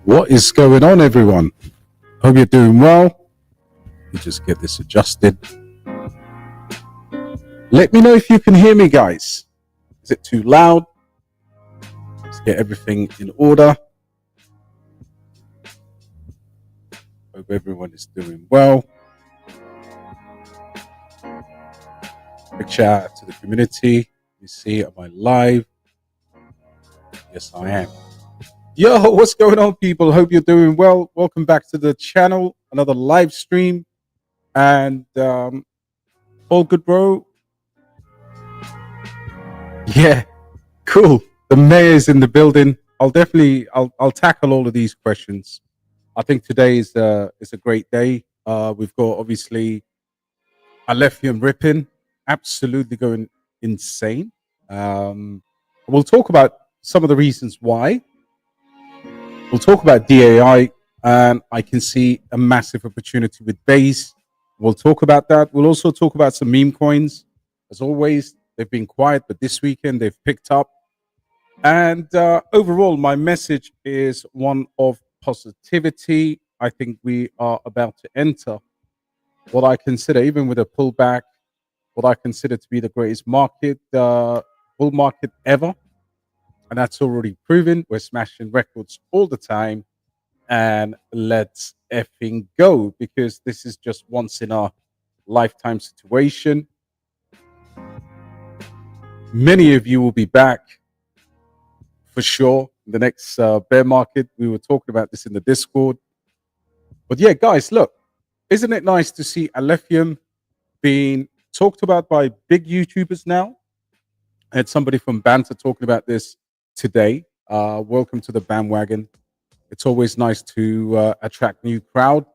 What is going on, everyone? Hope you're doing well. Let me just get this adjusted. Let me know if you can hear me, guys. Is it too loud? Let's get everything in order. Hope everyone is doing well. Big shout out to the community. You see, am I live? Yes, I am. Yo, what's going on, people? Hope you're doing well. Welcome back to the channel. Another live stream. And all good, bro? Yeah, cool. The mayor's in the building. I'll tackle all of these questions. I think today is a great day. We've got obviously Alephium ripping, absolutely going insane. We'll talk about some of the reasons why. We'll talk about DEAI, and I can see a massive opportunity with Base. We'll talk about that. We'll also talk about some meme coins. As always, they've been quiet, but this weekend they've picked up. And overall, my message is one of positivity. I think we are about to enter what I consider, even with a pullback, what I consider to be the greatest market, bull market ever. And that's already proven. We're smashing records all the time. And let's effing go, because this is just once in a lifetime situation. Many of you will be back for sure in the next bear market. We were talking about this in the Discord. But yeah, guys, look, isn't it nice to see Alephium being talked about by big YouTubers now? I had somebody from Banter talking about this today. Welcome to the bandwagon. It's always nice to attract new crowd,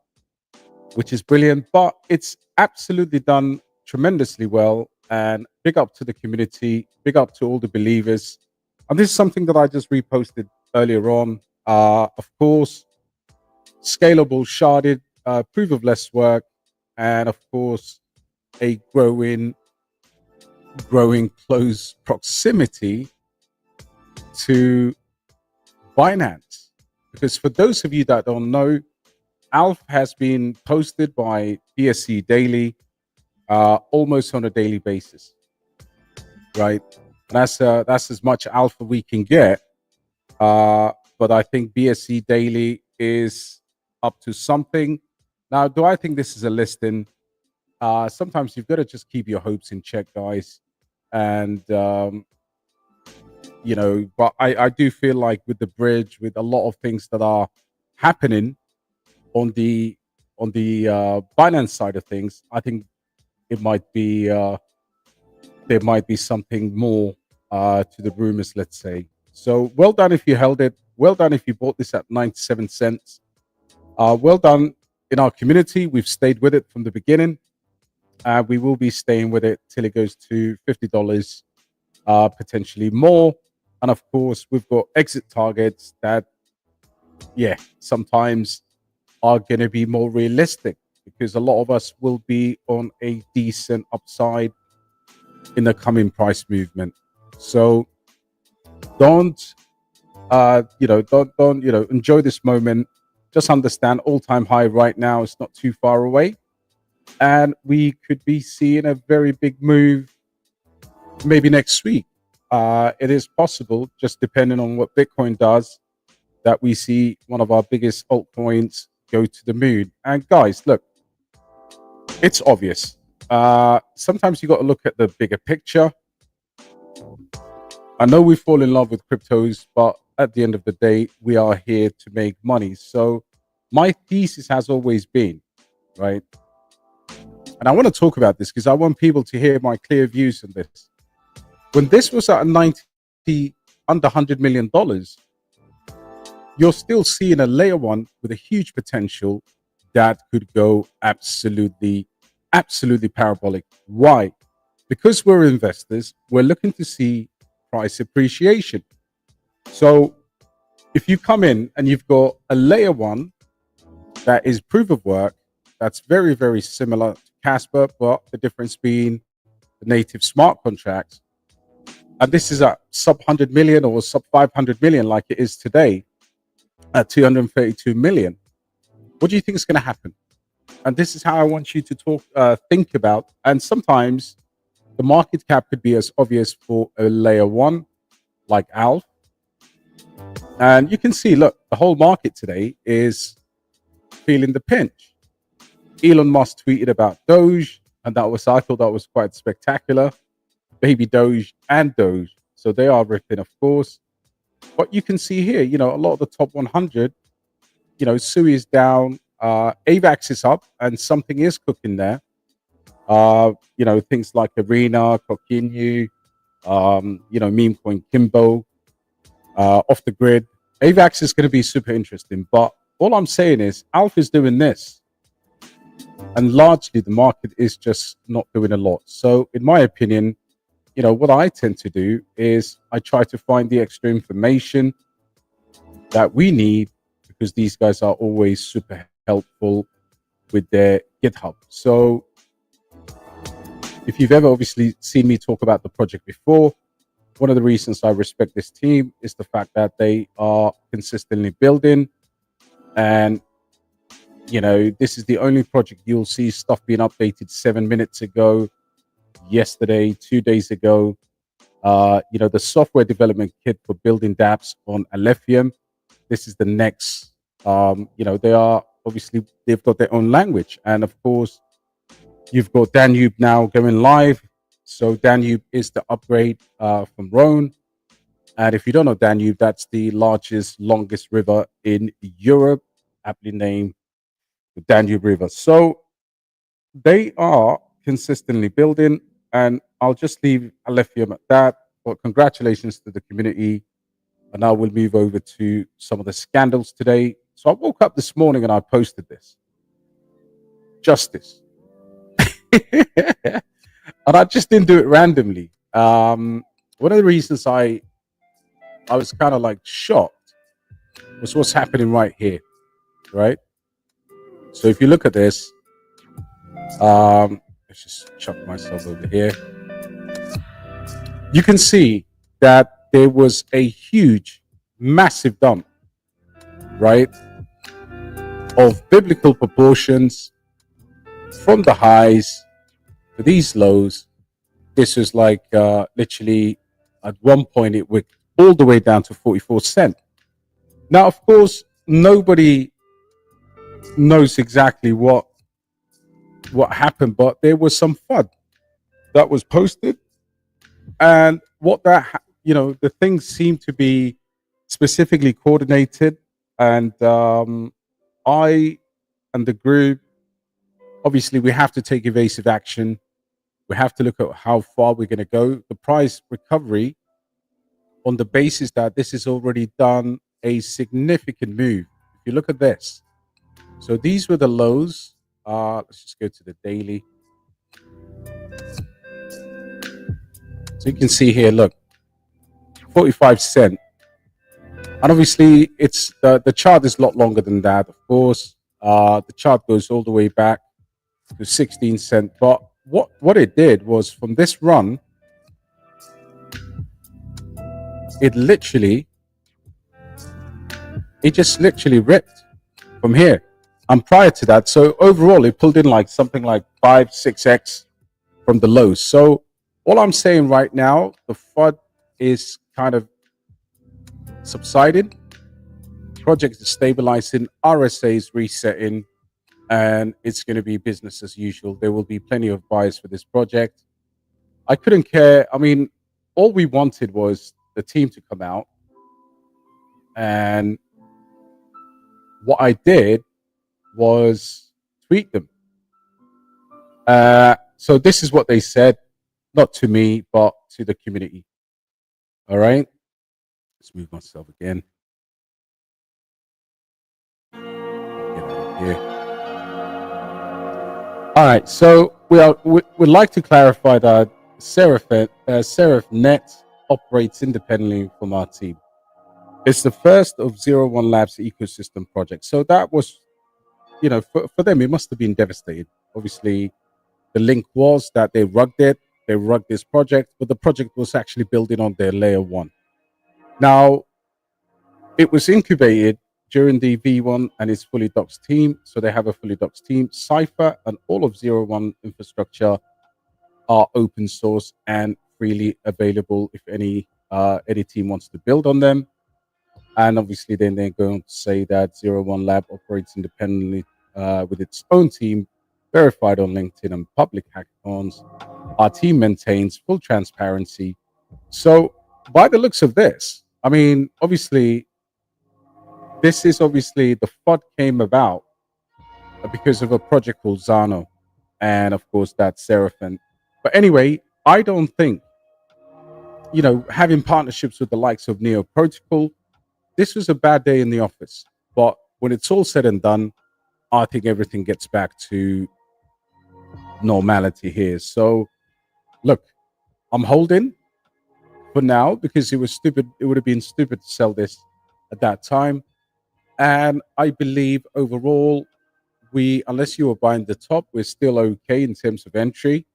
which is brilliant, but it's absolutely done tremendously well. And big up to the community, big up to all the believers. And this is something that I just reposted earlier on. Of course, scalable, sharded, proof of less work, and of course, a growing close proximity to Binance. Because for those of you that don't know, ALF has been posted by BSC Daily almost on a daily basis, right? And that's as much alpha we can get. But I think BSC Daily is up to something. Now, do I think this is a listing? Sometimes you've got to just keep your hopes in check, guys. And but I do feel like with the bridge, with a lot of things that are happening on the Binance side of things, I think it might be there might be something more to the rumors, let's say. So well done if you held it. Well done if you bought this at 97 cents. Well done in our community. We've stayed with it from the beginning. We will be staying with it till it goes to $50, potentially more. And of course, we've got exit targets that, yeah, sometimes are going to be more realistic, because a lot of us will be on a decent upside in the coming price movement. So don't enjoy this moment. Just understand all-time high right now is not too far away, and we could be seeing a very big move maybe next week. It is possible, just depending on what Bitcoin does, that we see one of our biggest altcoins go to the moon. And guys, look, it's obvious. Sometimes you got to look at the bigger picture. I know we fall in love with cryptos, but at the end of the day, we are here to make money. So my thesis has always been, right? And I want to talk about this because I want people to hear my clear views on this. When this was at under $100 million, you're still seeing a layer one with a huge potential that could go absolutely parabolic. Why? Because we're investors, we're looking to see price appreciation. So if you come in and you've got a layer one that is proof of work, that's very, very similar to Casper, but the difference being the native smart contracts. And this is at sub 100 million or sub 500 million like it is today. at 232 million. What do you think is going to happen? And this is how I want you to think about. And sometimes the market cap could be as obvious for a layer one like Alf. And you can see, look, the whole market today is feeling the pinch. Elon Musk tweeted about Doge, and I thought that was quite spectacular. Baby Doge and Doge. So they are ripping, of course. But you can see here, a lot of the top 100, Sui is down, AVAX is up, and something is cooking there. Things like Arena, Coquinu, meme coin Kimbo, off the grid. AVAX is going to be super interesting. But all I'm saying is Alpha is doing this. And largely the market is just not doing a lot. So in my opinion, what I tend to do is I try to find the extra information that we need, because these guys are always super helpful with their GitHub. So if you've ever obviously seen me talk about the project before, one of the reasons I respect this team is the fact that they are consistently building. And, this is the only project you'll see stuff being updated 7 minutes ago, yesterday, 2 days ago. The software development kit for building dApps on Alephium. This is the next, they are obviously, they've got their own language. And of course, you've got Danube now going live. So Danube is the upgrade from Rhone. And if you don't know Danube, that's the longest river in Europe, aptly named the Danube River. So they are consistently building, and I'll just leave Alephium at that. But congratulations to the community. And now we'll move over to some of the scandals today. So I woke up this morning and I posted this. Justice. And I just didn't do it randomly. One of the reasons I was kind of like shocked was what's happening right here, right? So if you look at this, let's just chuck myself over here. You can see that there was a huge, massive dump, right, of biblical proportions from the highs to these lows. This was like literally at one point it went all the way down to 44 cents. Now, of course, nobody knows exactly what happened, but there was some FUD that was posted, and the things seem to be specifically coordinated. And I and the group, obviously, we have to take evasive action. We have to look at how far we're going to go. The price recovery, on the basis that this has already done a significant move. If you look at this, so these were the lows. Let's just go to the daily. So you can see here, look, 45 cents. And obviously, it's the chart is a lot longer than that, of course. The chart goes all the way back to 16 cents. But what it did was, from this run, it just literally ripped from here. And prior to that, so overall, it pulled in like something like 5-6x from the lows. So all I'm saying right now, the FUD is kind of subsiding. Project is stabilizing. RSA is resetting. And it's going to be business as usual. There will be plenty of buyers for this project. I couldn't care. I mean, all we wanted was the team to come out. And what I did was tweet them. So this is what they said, not to me, but to the community. All right. Let's move myself again. Get out of here. All right. So we'd like to clarify that SeraphNet operates independently from our team. It's the first of 01 Labs ecosystem project. So that was, for them, it must have been devastating. Obviously, the link was that they rugged it. They rugged this project, but the project was actually building on their layer one. Now, it was incubated during the V1 and its fully doxed team. So they have a fully doxed team. Cypher and all of 01 infrastructure are open source and freely available if any team wants to build on them. And obviously, then they're going to say that 01 Lab operates independently with its own team, verified on LinkedIn and public hackathons. Our team maintains full transparency. So, by the looks of this, I mean, obviously, this is obviously the FUD came about because of a project called Zano, and of course, that's Seraphim. But anyway, I don't think, having partnerships with the likes of Neo Protocol, this was a bad day in the office. But when it's all said and done, I think everything gets back to normality here. So, look, I'm holding for now because it was stupid. It would have been stupid to sell this at that time. And I believe overall, unless you were buying the top, we're still okay in terms of entry.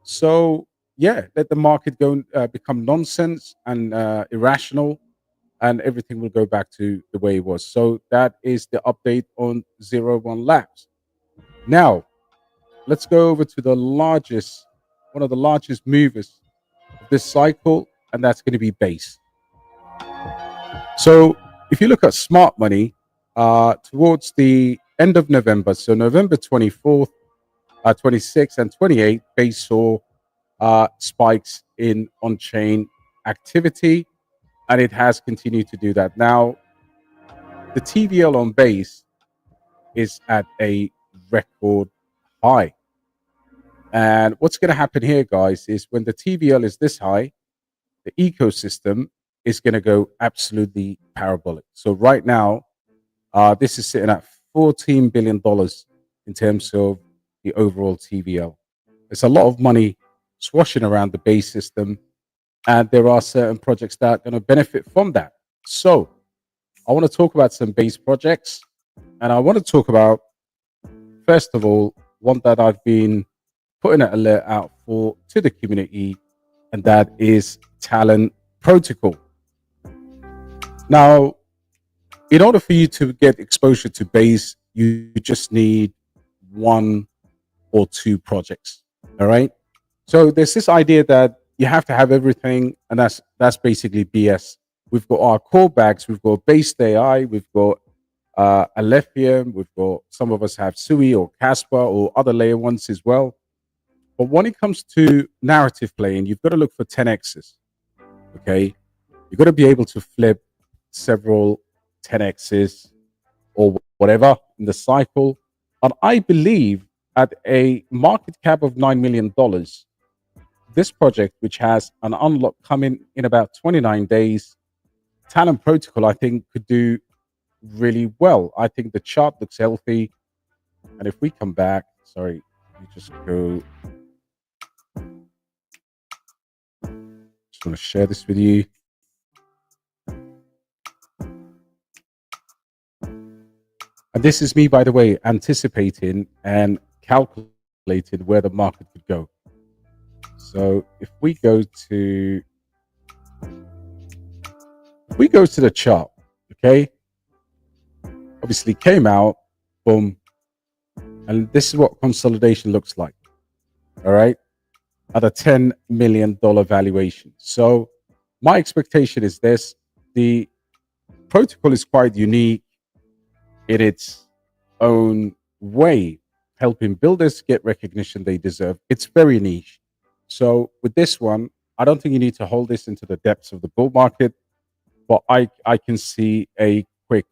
So, yeah, let the market go and become nonsense and irrational, and everything will go back to the way it was. So that is the update on 01 Labs. Now, let's go over to one of the largest movers of this cycle, and that's going to be Base. So if you look at smart money, towards the end of November, so November 24th, 26th, and 28th, Base saw spikes in on-chain activity, and it has continued to do that. Now, the TVL on Base is at a record high. And what's going to happen here, guys, is when the TVL is this high, the ecosystem is going to go absolutely parabolic. So right now, this is sitting at $14 billion in terms of the overall TVL. There's a lot of money swashing around the Base system, and there are certain projects that are going to benefit from that. So I want to talk about some Base projects, and I want to talk about, first of all, one that I've been putting an alert out to the community, and that is Talent Protocol. Now, in order for you to get exposure to Base, you just need one or two projects. All right. So there's this idea that you have to have everything, and that's basically BS. We've got our core bags, we've got BasedAI, we've got Alephium, we've got, some of us have Sui or Casper or other layer ones as well. But when it comes to narrative playing, you've got to look for 10x's. Okay, you've got to be able to flip several 10x's or whatever in the cycle. And I believe at a market cap of $9 million, this project, which has an unlock coming in about 29 days, Talent Protocol, I think, could do really well. I think the chart looks healthy. And if we come back, sorry, let me just go. Just want to share this with you. And this is me, by the way, anticipating and calculating where the market could go. So if we go to the chart, okay, obviously came out, boom, and this is what consolidation looks like. All right, at a $10 million valuation. So my expectation is this: the protocol is quite unique in its own way, helping builders get recognition they deserve. It's very niche. So with this one, I don't think you need to hold this into the depths of the bull market, but I can see a quick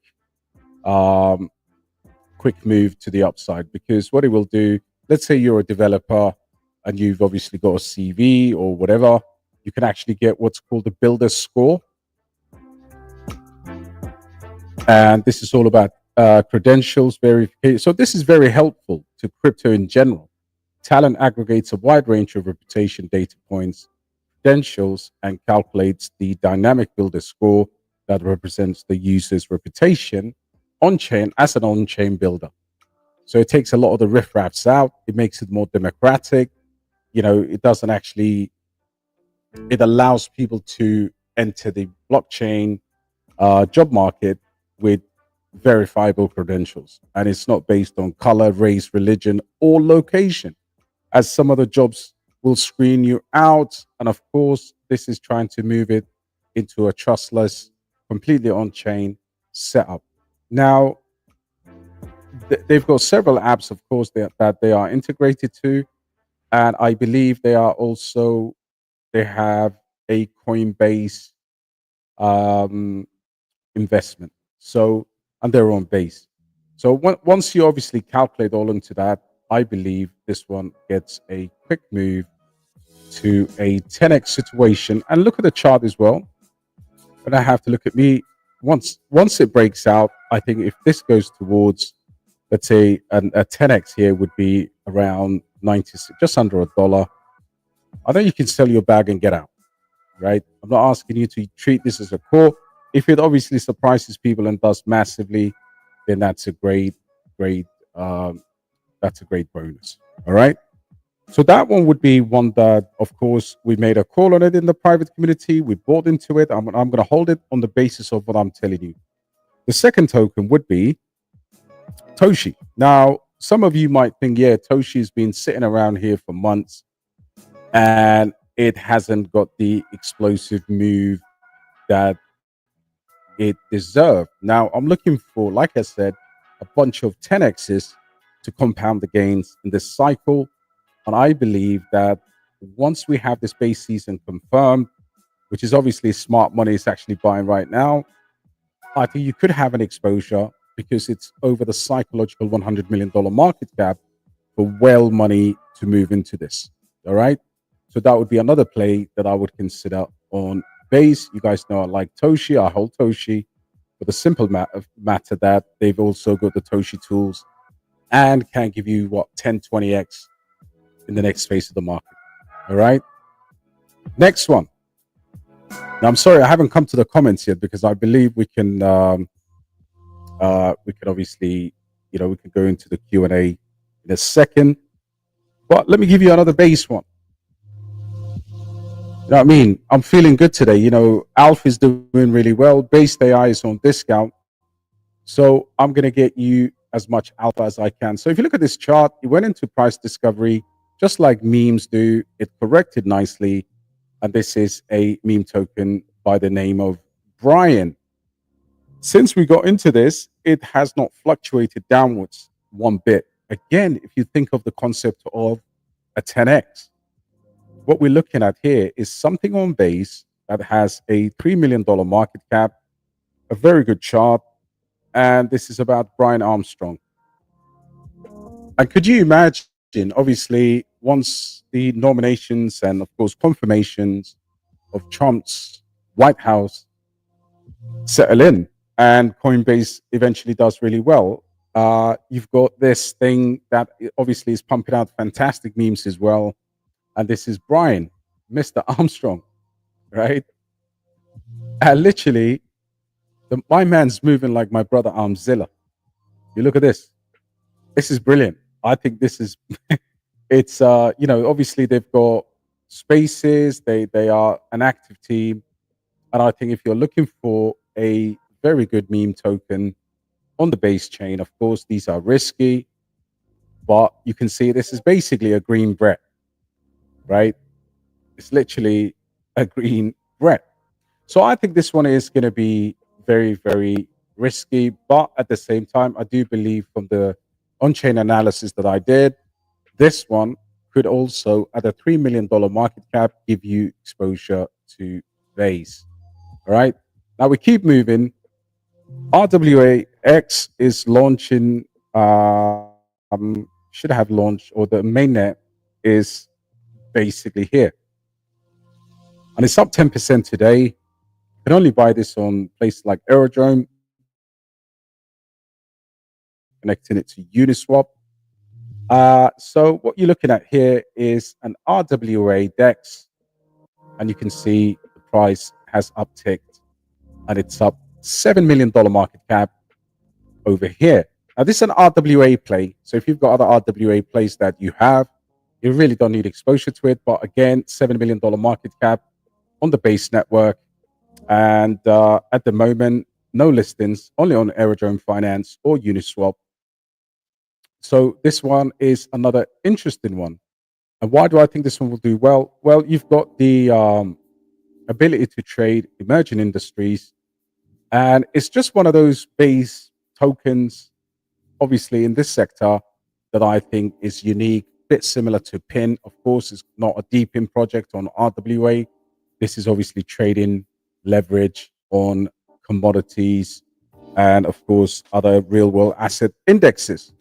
move to the upside, because what it will do, let's say you're a developer and you've obviously got a CV or whatever, you can actually get what's called the builder score. And this is all about credentials verification. So this is very helpful to crypto in general. Talent aggregates a wide range of reputation data points, credentials, and calculates the dynamic builder score that represents the user's reputation on-chain as an on-chain builder. So it takes a lot of the riffraffs out. It makes it more democratic. It doesn't actually, it allows people to enter the blockchain job market with verifiable credentials, and it's not based on color, race, religion, or location, as some other jobs will screen you out. And of course, this is trying to move it into a trustless, completely on chain setup. Now, they've got several apps, of course, that they are integrated to. And I believe they have a Coinbase um, investment. So, and their own base. So once you obviously calculate all into that, I believe this one gets a quick move to a 10x situation. And look at the chart as well. And I have to look at me once it breaks out. I think if this goes towards, let's say, a 10x here would be around 96, just under $1. I think you can sell your bag and get out, right? I'm not asking you to treat this as a core. If it obviously surprises people and does massively, then great, um, that's a great bonus. All right. So that one would be one that, of course, we made a call on it in the private community. We bought into it. I'm going to hold it on the basis of what I'm telling you. The second token would be Toshi. Now, some of you might think, yeah, Toshi's been sitting around here for months and it hasn't got the explosive move that it deserved. Now, I'm looking for, like I said, a bunch of 10x's to compound the gains in this cycle. And I believe that once we have this base season confirmed, which is obviously smart money is actually buying right now, I think you could have an exposure because it's over the psychological $100 million market cap for well money to move into this. All right. So that would be another play that I would consider on base. You guys know I like Toshi. I hold Toshi for the simple matter that they've also got the Toshi tools and can give you what 10, 20x in the next phase of the market. All right. Next one. Now, I'm sorry, I haven't come to the comments yet because I believe we can obviously, we can go into the Q&A in a second. But let me give you another base one. You know what I mean? I'm feeling good today. Alpha is doing really well. BasedAI is on discount. So I'm going to get you as much alpha as I can. So if you look at this chart, it went into price discovery, just like memes do. It corrected nicely. And this is a meme token by the name of Brian. Since we got into this, it has not fluctuated downwards one bit. Again, if you think of the concept of a 10x, what we're looking at here is something on base that has a $3 million market cap, a very good chart, and this is about Brian Armstrong. And could you imagine, obviously, once the nominations and, of course, confirmations of Trump's White House settle in and Coinbase eventually does really well, you've got this thing that obviously is pumping out fantastic memes as well. And this is Brian, Mr. Armstrong, right? And literally, my man's moving like my brother Armzilla. You look at this. This is brilliant. I think this is, it's, obviously they've got spaces. They are an active team. And I think if you're looking for a very good meme token on the base chain, of course, these are risky, but you can see this is basically a green Brett, right? It's literally a green Brett. So I think this one is going to be very, very risky. But at the same time, I do believe from the on-chain analysis that I did, this one could also, at a $3 million market cap, give you exposure to base. All right. Now we keep moving. RWAX is launching, should have launched, or the mainnet is basically here. And it's up 10% today. You can only buy this on places like Aerodrome, connecting it to Uniswap. So what you're looking at here is an RWA DEX, and you can see the price has upticked, and it's up $7 million market cap over here. Now, this is an RWA play. So if you've got other RWA plays that you have, you really don't need exposure to it. But again, $7 million market cap on the base network. And at the moment, no listings, only on Aerodrome Finance or Uniswap. So this one is another interesting one. And why do I think this one will do well? Well, you've got the ability to trade emerging industries, and it's just one of those base tokens, obviously in this sector, that I think is unique, bit similar to PIN. Of course, it's not a DPIN project on RWA. This is obviously trading leverage on commodities and, of course, other real world asset indexes.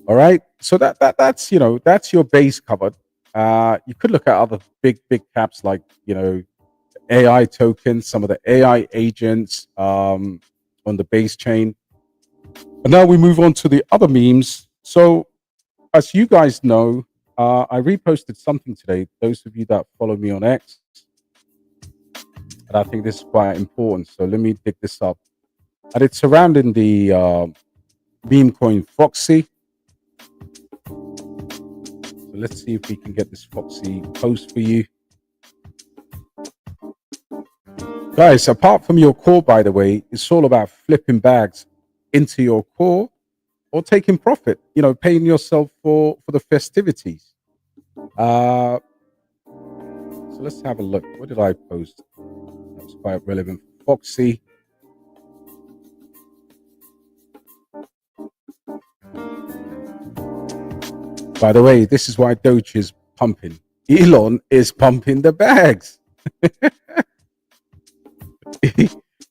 All right. So that's that's your base covered. You could look at other big caps like AI tokens, some of the AI agents on the base chain. And now we move on to the other memes. So as you guys know, I reposted something today. Those of you that follow me on X, and I think this is quite important. So let me pick this up. And it's surrounding the meme coin Foxy. So let's see if we can get this Foxy post for you. Guys, apart from your core, by the way, it's all about flipping bags into your core or taking profit, paying yourself for the festivities. So let's have a look. What did I post? That was quite relevant for Foxy. By the way, this is why Doge is pumping. Elon is pumping the bags.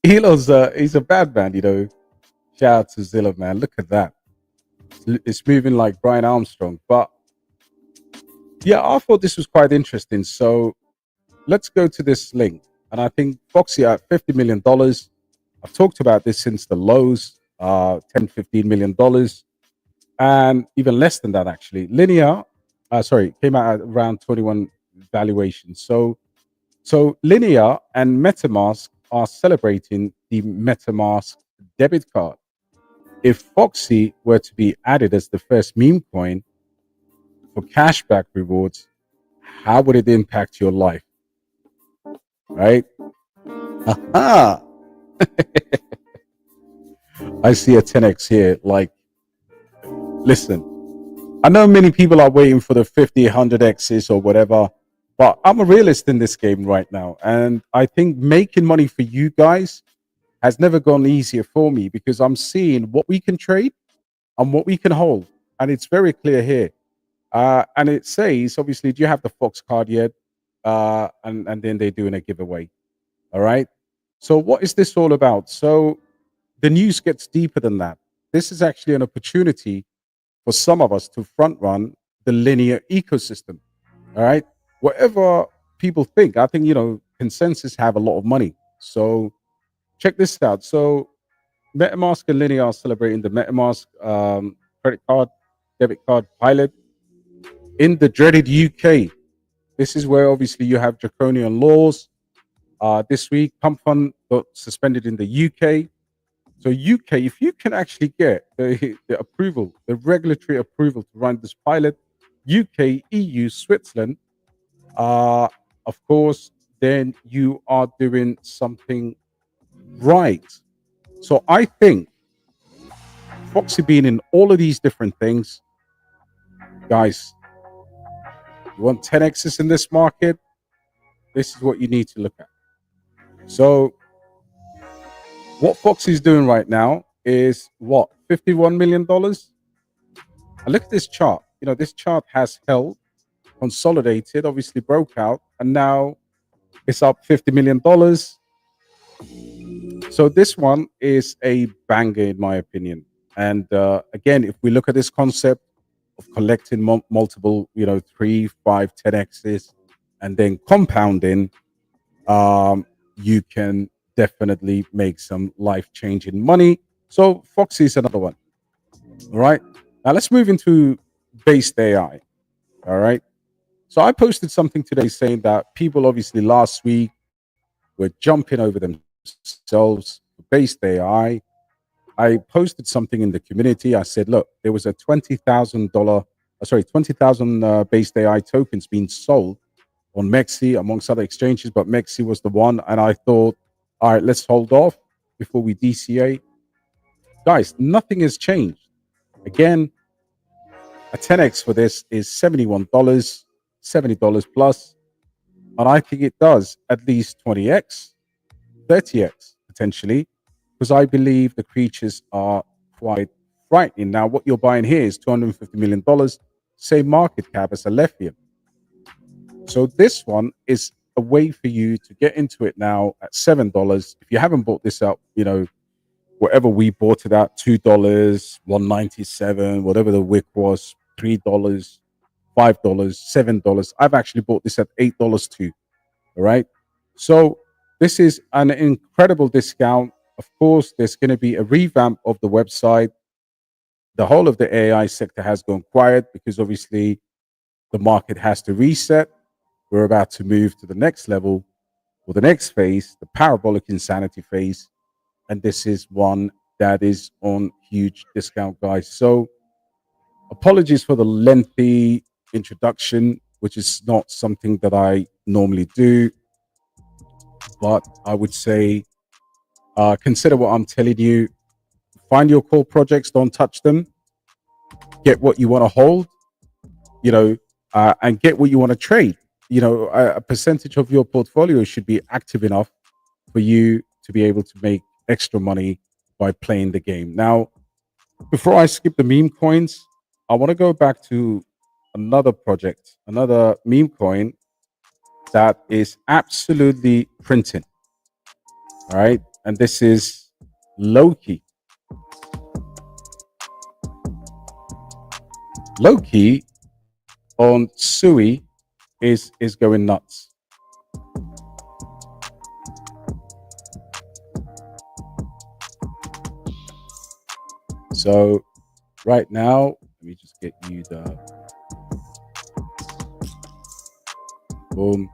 Elon's he's a bad man, Shout out to Zilla, man. Look at that. It's moving like Brian Armstrong. But yeah, I thought this was quite interesting. So let's go to this link. And I think Foxy at $50 million. I've talked about this since the lows, $10, $15 million. And even less than that, actually. Linear, came out at around 21 valuation. So Linear and MetaMask are celebrating the MetaMask debit card. If Foxy were to be added as the first meme coin for cashback rewards, how would it impact your life? Right? Aha! I see a 10x here. Like, listen, I know many people are waiting for the 50, 100x's or whatever, but I'm a realist in this game right now. And I think making money for you guys has never gone easier for me because I'm seeing what we can trade and what we can hold. And it's very clear here. And it says, obviously, do you have the Fox card yet? And then they're doing a giveaway. All right. So what is this all about? So the news gets deeper than that. This is actually an opportunity for some of us to front run the linear ecosystem. All right. Whatever people think, I think, consensus have a lot of money. So check this out. So MetaMask and Linear are celebrating the MetaMask credit card, debit card pilot in the dreaded UK. This is where obviously you have draconian laws. This week, Pump Fund got suspended in the UK. So UK, if you can actually get the approval, the regulatory approval to run this pilot, UK, EU, Switzerland, of course, then you are doing something right. So I think Foxy being in all of these different things, guys, you want 10x's in this market, this is what you need to look at. So what Foxy is doing right now is what, $51 million? And look at this chart. This chart has held, consolidated, obviously broke out, and now it's up $50 million. So this one is a banger, in my opinion. And again, if we look at this concept of collecting multiple, 3, 5, 10x's, and then compounding, you can definitely make some life-changing money. So Foxy is another one. All right. Now let's move into BasedAI. All right. So I posted something today saying that people obviously last week were jumping over themselves for BasedAI. I posted something in the community. I said, look, there was a $20,000, 20,000 BasedAI tokens being sold on Mexi amongst other exchanges, but Mexi was the one. And I thought, all right, let's hold off. before we DCA. Guys, nothing has changed. Again, a 10x for this is $71, $70 plus. And I think it does at least 20x, 30x potentially, because I believe the creatures are quite frightening. Now, what you're buying here is $250 million, same market cap as Alephium. So this one is a way for you to get into it now at $7. If you haven't bought this up, whatever we bought it at, $2, $1.97, whatever the wick was, $3, $5, $7. I've actually bought this at $8 too. All right. So this is an incredible discount. Of course, there's going to be a revamp of the website. The whole of the AI sector has gone quiet because obviously the market has to reset. We're about to move to the next level or the next phase, the parabolic insanity phase. And this is one that is on huge discount, guys. So apologies for the lengthy introduction, which is not something that I normally do. But I would say consider what I'm telling you. Find your core projects, don't touch them. Get what you want to hold, and get what you want to trade. A percentage of your portfolio should be active enough for you to be able to make extra money by playing the game. Now, before I skip the meme coins, I want to go back to another project, another meme coin that is absolutely printing. All right. And this is Loki. Loki on Sui is going nuts. So right now, let me just get you the boom.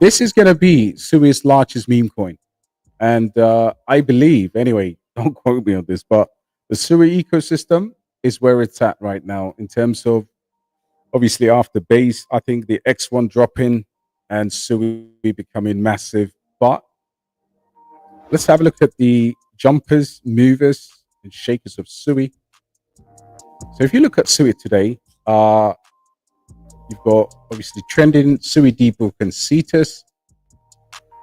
This is going to be Sui's largest meme coin. And I believe, anyway, don't quote me on this, but the Sui ecosystem is where it's at right now in terms of obviously after base. I think the X1 dropping and Sui becoming massive. But let's have a look at the jumpers, movers, and shakers of Sui. So if you look at Sui today, you've got obviously trending Sui D-Book and Cetus.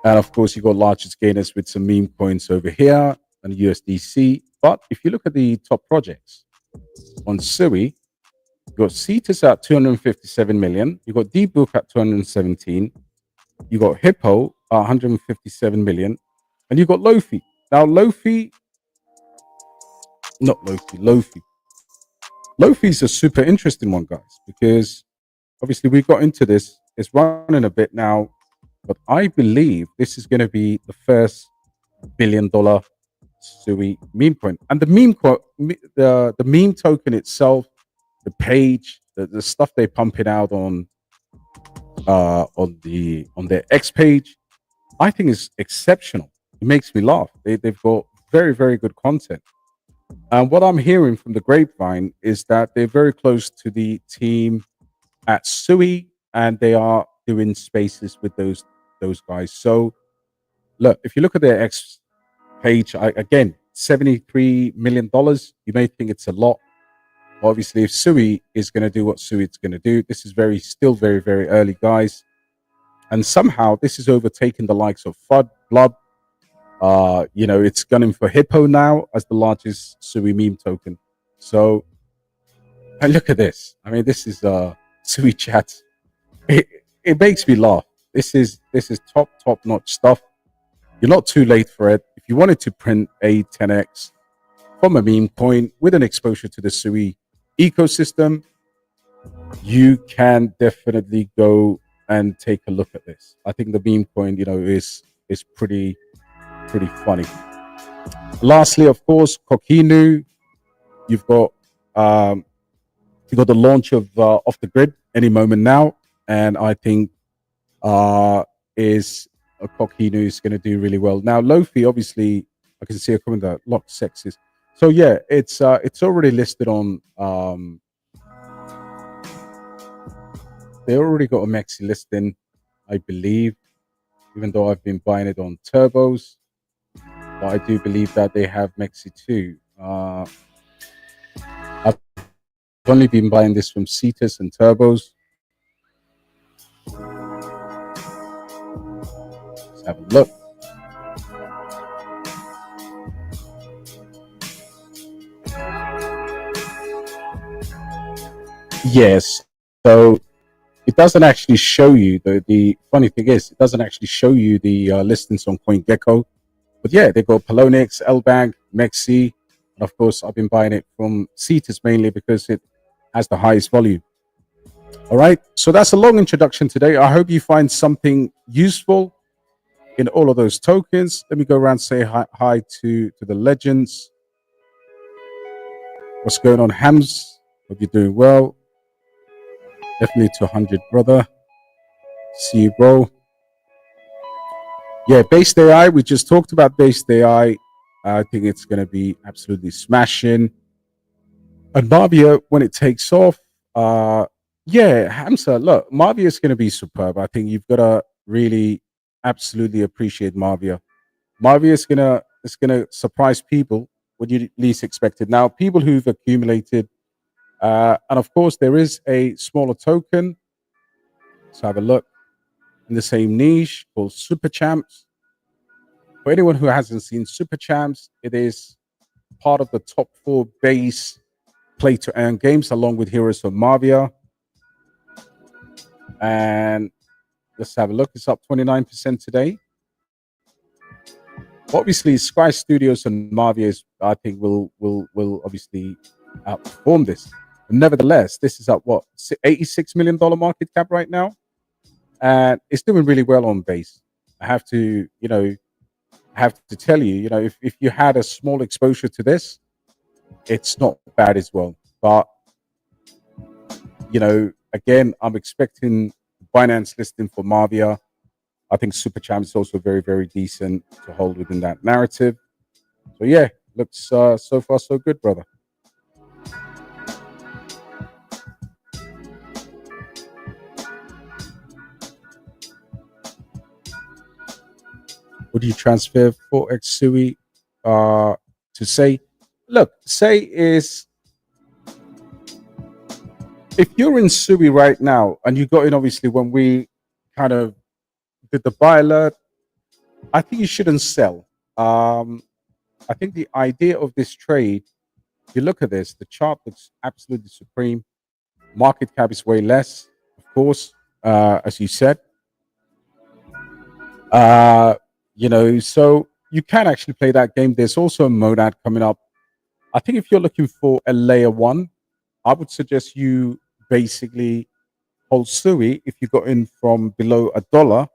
And of course, you've got largest gainers with some meme coins over here and USDC. But if you look at the top projects on Sui, you've got Cetus at 257 million. You've got D-Book at 217. You've got Hippo at 157 million. And you've got Lofi. Now, Lofi is a super interesting one, guys, because obviously we got into this. It's running a bit now, but I believe this is going to be the first $1 billion Sui meme coin. And the the meme token itself, the page, the stuff they're pumping out on their X page, I think is exceptional. It makes me laugh. They've got very, very good content. And what I'm hearing from the grapevine is that they're very close to the team at Sui, and they are doing spaces with those guys. So, look, if you look at their X page, again, $73 million. You may think it's a lot. Obviously, if Sui is going to do what Sui is going to do, this is still very, very early, guys. And somehow this is overtaking the likes of FUD, Blob. It's gunning for Hippo now as the largest Sui meme token. So, and look at this. I mean, this is Sui chat. It makes me laugh. This is top notch stuff. You're not too late for it. If you wanted to print a 10x from a meme coin with an exposure to the Sui ecosystem, you can definitely go and take a look at this. I think the meme coin, is pretty funny. Lastly, of course, Kokinu. You've got the launch of Off the Grid any moment now, and I think Kokinu is going to do really well. Now, Lofi, obviously, I can see a comment that locked sexes. So yeah, it's already listed on. They already got a maxi listing, I believe, even though I've been buying it on turbos. but I do believe that they have Mexi too. I've only been buying this from Cetus and Turbos. Let's have a look. Yes. So it doesn't actually show you the funny thing is it doesn't actually show you the listings on CoinGecko. But yeah, they got Polonix, LBank, Mexi, and of course I've been buying it from Cetus mainly because it has the highest volume. All right, so that's a long introduction today. I hope you find something useful in all of those tokens. Let me go around and say hi to the legends. What's going on, Hams? Hope you're doing well. Definitely to 100, brother. See you, bro. Yeah, BasedAI. We just talked about BasedAI. I think it's going to be absolutely smashing. And Marvia, when it takes off, yeah, Hamza, look, Marvia is going to be superb. I think you've got to really absolutely appreciate Marvia. Marvia is gonna surprise people when you least expect it. Now, people who've accumulated, and of course, there is a smaller token. Let's have a look in the same niche called Super Champs. For anyone who hasn't seen Super Champs, it is part of the top 4 base play to earn games, along with Heroes of Marvia. And let's have a look. It's up 29% today. Obviously, Sky Studios and Marvia I think will obviously outperform this. But nevertheless, this is at what, $86 million market cap right now, and it's doing really well on base. I have to tell you, if you had a small exposure to this, it's not bad as well. But again, I'm expecting Binance listing for Marvia. I think Super Champ is also very, very decent to hold within that narrative. So yeah, looks so far so good, brother. Would you transfer 4x Sui to say? Look, say is if you're in Sui right now and you got in obviously when we kind of did the buy alert, I think you shouldn't sell. I think the idea of this trade, if you look at this, the chart looks absolutely supreme. Market cap is way less, of course, as you said. So you can actually play that game. There's also a monad coming up. I think if you're looking for a layer 1, I would suggest you basically hold Sui if you got in from below $1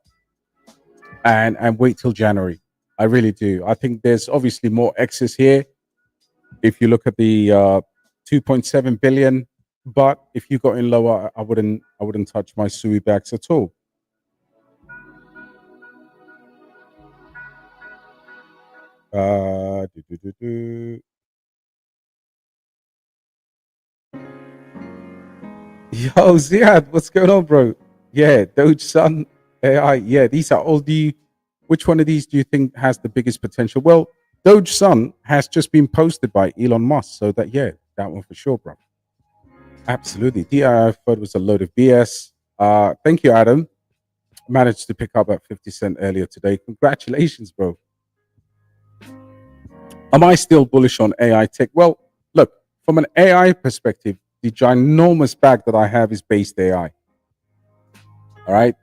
and wait till January. I really do. I think there's obviously more excess here. If you look at the 2.7 billion, but if you got in lower, I wouldn't touch my Sui backs at all. Yo, Ziad, what's going on, bro? Yeah, Doge Sun AI. Yeah, these are all the. Which one of these do you think has the biggest potential? Well, Doge Sun has just been posted by Elon Musk, so that that one for sure, bro. Absolutely. DEAI FUD was a load of BS. Thank you, Adam. Managed to pick up at 50 cent earlier today. Congratulations, bro. Am I still bullish on AI tech? Well, look, from an AI perspective, the ginormous bag that I have is BasedAI. All right.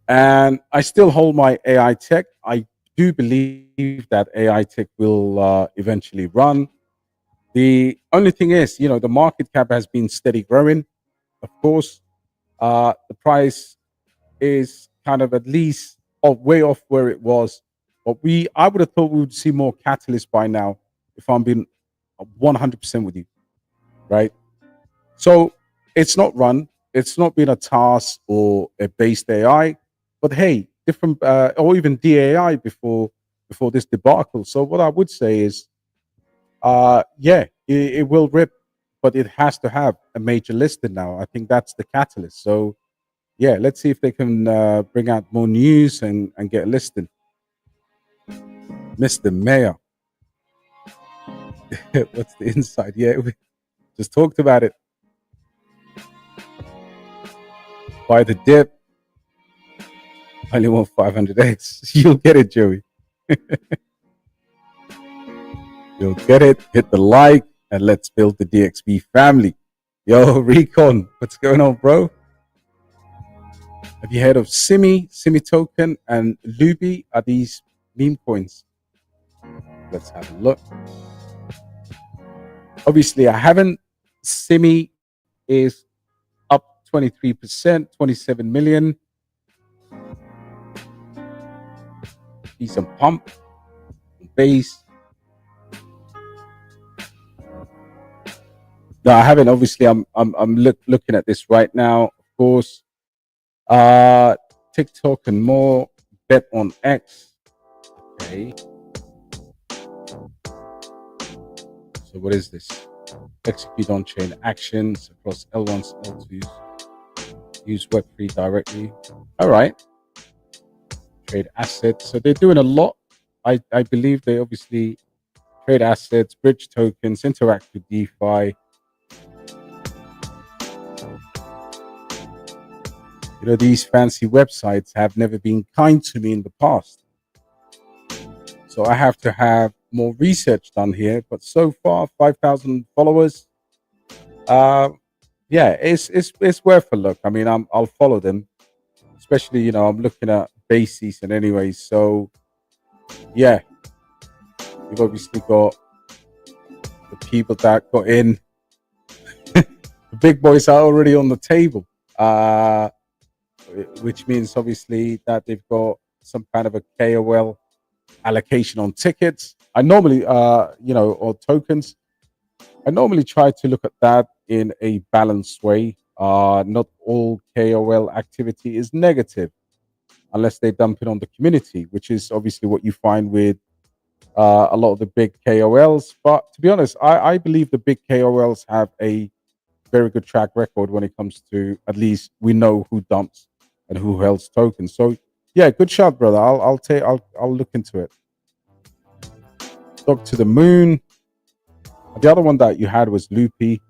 And I still hold my AI tech. I do believe that AI tech will eventually run. The only thing is, the market cap has been steady growing. Of course, the price is kind of at least way off where it was. But I would have thought we would see more catalyst by now, if I'm being 100% with you, right? So it's not run. It's not been a task or a BasedAI, but hey, different or even DAI before this debacle. So what I would say is, it will rip, but it has to have a major listing now. I think that's the catalyst. So yeah, let's see if they can bring out more news and get a listing. Mr. Mayor. What's the inside? Yeah, we just talked about it. Buy the dip. Only want 500x. You'll get it, Joey. You'll get it. Hit the like and let's build the DXB family. Yo, Recon, what's going on, bro? Have you heard of Simi token, and Luby? Are these meme coins? Let's have a look. Obviously, I haven't. Simi is up 23%, 27 million. Decent pump. Base. No, I haven't. Obviously, I'm looking at this right now. Of course, TikTok and more. Bet on X. Okay. So what is this? Execute on-chain actions across L1s, L2s. Use Web3 directly. All right. Trade assets. So they're doing a lot. I believe they obviously trade assets, bridge tokens, interact with DeFi. You know, these fancy websites have never been kind to me in the past. So I have to have more research done here. But so far, 5,000 followers. Yeah, it's worth a look. I mean, I'll follow them, especially, you know, I'm looking at base season anyway. So yeah, you've obviously got the people that got in. The big boys are already on the table, which means obviously that they've got some kind of a KOL allocation on tickets. I normally, you know, or tokens. I normally try to look at that in a balanced way. Not all KOL activity is negative unless they dump it on the community, which is obviously what you find with a lot of the big KOLs. But to be honest, I believe the big KOLs have a very good track record when it comes to, at least we know who dumps and who holds tokens. So yeah, good shot, brother. I'll look into it. Dog to the moon. The other one that you had was Loopy.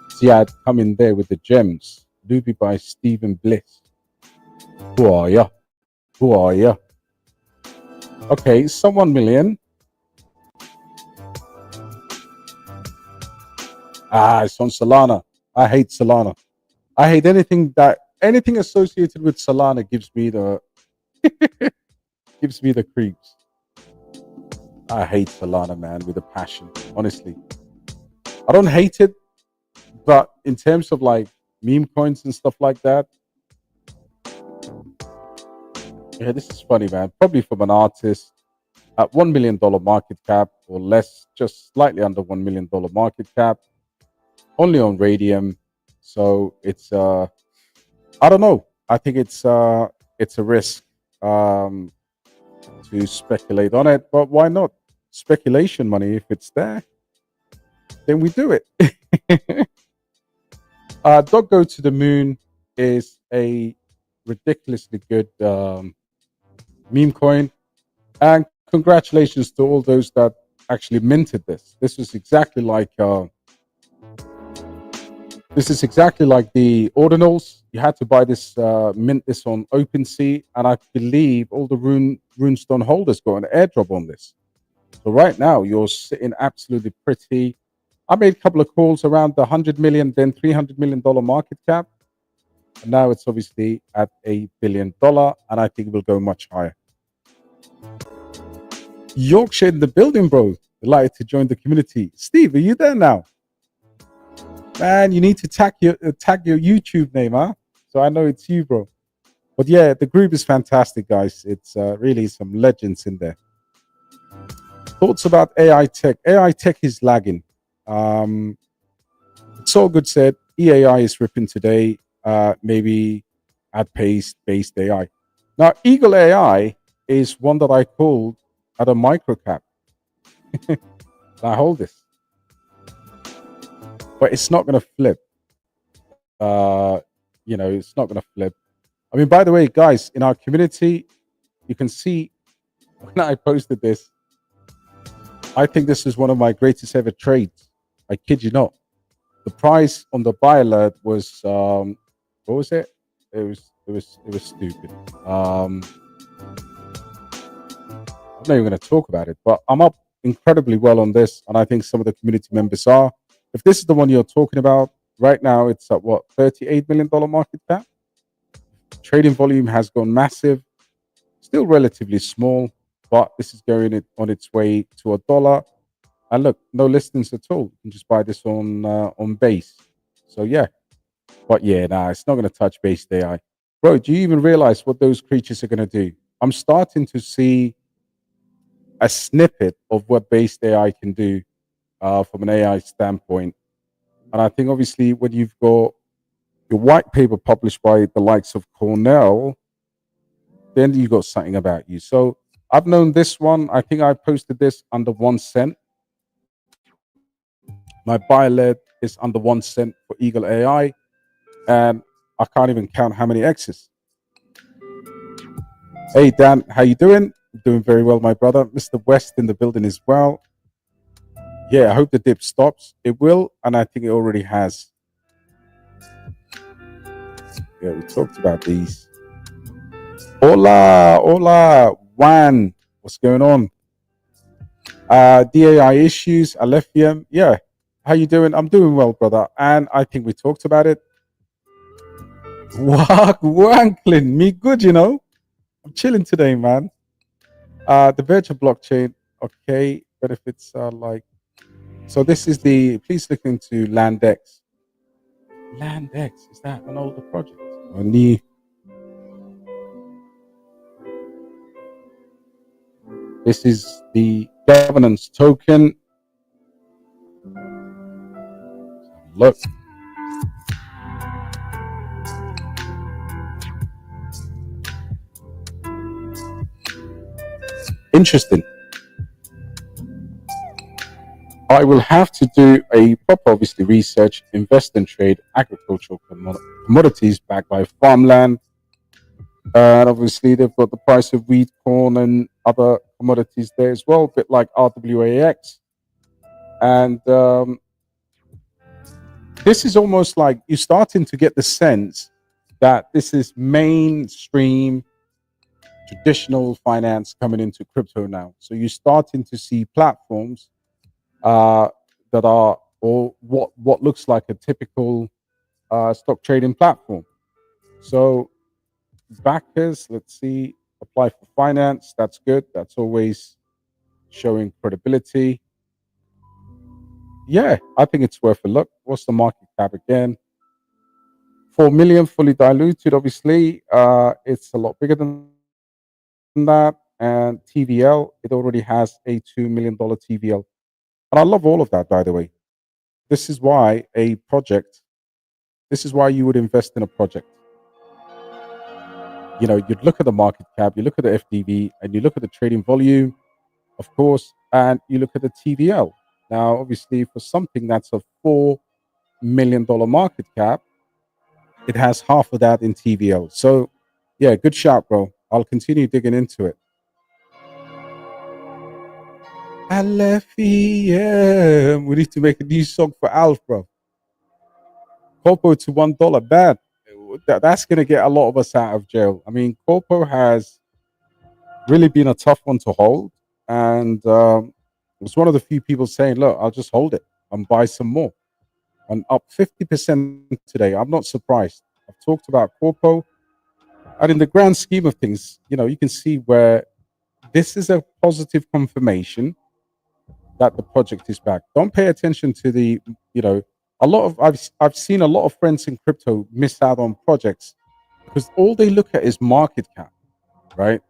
So yeah, I'd come in there with the gems. Loopy by Stephen Bliss. Who are ya? Who are ya? Okay, so 1 million. It's on Solana. I hate Solana. I hate anything associated with Solana gives me the creeps. I hate Solana, man, with a passion. Honestly, I don't hate it, but in terms of like meme coins and stuff like that, yeah, this is funny, man. Probably from an artist at $1 million market cap or less, just slightly under $1 million market cap, only on Radium. So it's I don't know. I think it's a risk to speculate on it, but why not? Speculation money, if it's there, then we do it. Dog Go to the Moon is a ridiculously good meme coin, and congratulations to all those that actually minted this. This is exactly like the ordinals. You had to buy this, mint this on OpenSea, and I believe all the runestone holders got an airdrop on this. So right now you're sitting absolutely pretty. I made a couple of calls around the 100 million, then $300 million market cap. And now it's obviously at $1 billion, and I think it will go much higher. Yorkshire in the building, bro. Delighted to join the community. Steve, are you there now? Man, you need to tag your YouTube name, huh? So I know it's you, bro. But yeah, the group is fantastic, guys. It's really some legends in there. Thoughts about AI tech? AI tech is lagging. So good said EAI is ripping today. Maybe at BasedAI. Now, Eagle AI is one that I called at a micro cap. I hold this, but it's not going to flip. it's not going to flip. I mean, by the way, guys, in our community, you can see when I posted this, I think this is one of my greatest ever trades. I kid you not. The price on the buy alert was what was it? It was stupid. I'm not even going to talk about it, but I'm up incredibly well on this, and I think some of the community members are. If this is the one you're talking about, right now it's at what, $38 million market cap. Trading volume has gone massive, still relatively small, but this is going on its way to $1. And look, no listings at all. You can just buy this on base. So yeah, but yeah, nah, it's not going to touch BasedAI. Bro, do you even realize what those creatures are going to do? I'm starting to see a snippet of what BasedAI can do from an AI standpoint. And I think obviously when you've got your white paper published by the likes of Cornell, then you got something about you. So I've known this one. I think I posted this under 1 cent. My buy alert is under 1 cent for Eagle AI, and I can't even count how many X's. Hey Dan, how you doing? Doing very well, my brother. Mr. West in the building as well. Yeah, I hope the dip stops. It will, and I think it already has. Yeah, we talked about these. Hola, Juan. What's going on? DAI issues, Alephium. Yeah, how you doing? I'm doing well, brother. And I think we talked about it. Wanklin, me good, I'm chilling today, man. The virtual blockchain, okay. Benefits are like, so this is please look into Landex. Landex, is that an older project? Or new? This is the governance token. Look. Interesting. I will have to do a proper, obviously, research, invest and trade agricultural commodities backed by farmland. And obviously, they've got the price of wheat, corn, and other commodities there as well, a bit like RWAX. And this is almost like you're starting to get the sense that this is mainstream traditional finance coming into crypto now. So you're starting to see platforms that are, or what looks like a typical stock trading platform. So backers, let's see, apply for finance. That's good. That's always showing credibility. Yeah, I think it's worth a look. What's the market cap again? 4 million fully diluted. Obviously, it's a lot bigger than that. And TVL, it already has a $2 million TVL. And I love all of that, by the way. This is why you would invest in a project. You'd look at the market cap, you look at the FDV, and you look at the trading volume, of course, and you look at the TVL. Now, obviously, for something that's a $4 million market cap, it has half of that in TVL. So, yeah, good shot, bro. I'll continue digging into it. Alephium. We need to make a new song for Alf, bro. Corpo to $1, bad. That's going to get a lot of us out of jail. I mean, Corpo has really been a tough one to hold. And was one of the few people saying, look, I'll just hold it and buy some more. And up 50% today. I'm not surprised. I've talked about Corpo. And in the grand scheme of things, you can see where this is a positive confirmation that the project is back. Don't pay attention to the, I've seen a lot of friends in crypto miss out on projects because all they look at is market cap, right?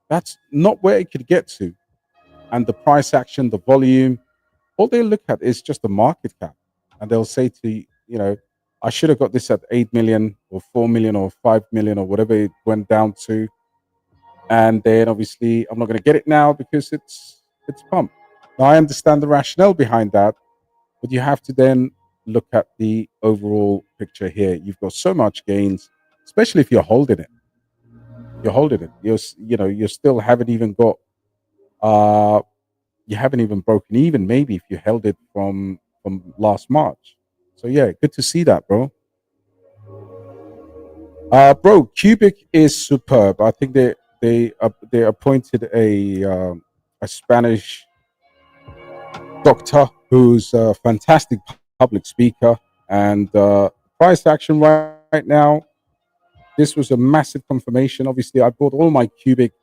That's not where it could get to. And the price action, the volume, all they look at is just the market cap. And they'll say to I should have got this at 8 million or 4 million or 5 million or whatever it went down to. And then obviously I'm not going to get it now because it's pumped. Now I understand the rationale behind that, but you have to then look at the overall picture here. You've got so much gains, especially if you're holding it. You're holding it. You still haven't even got uh you haven't even broken even, maybe, if you held it from last March. So yeah, good to see that, bro. Bro, Cubic is superb. I think they appointed a Spanish doctor who's a fantastic public speaker, and price action right now. This was a massive confirmation. Obviously, I bought all my Cubic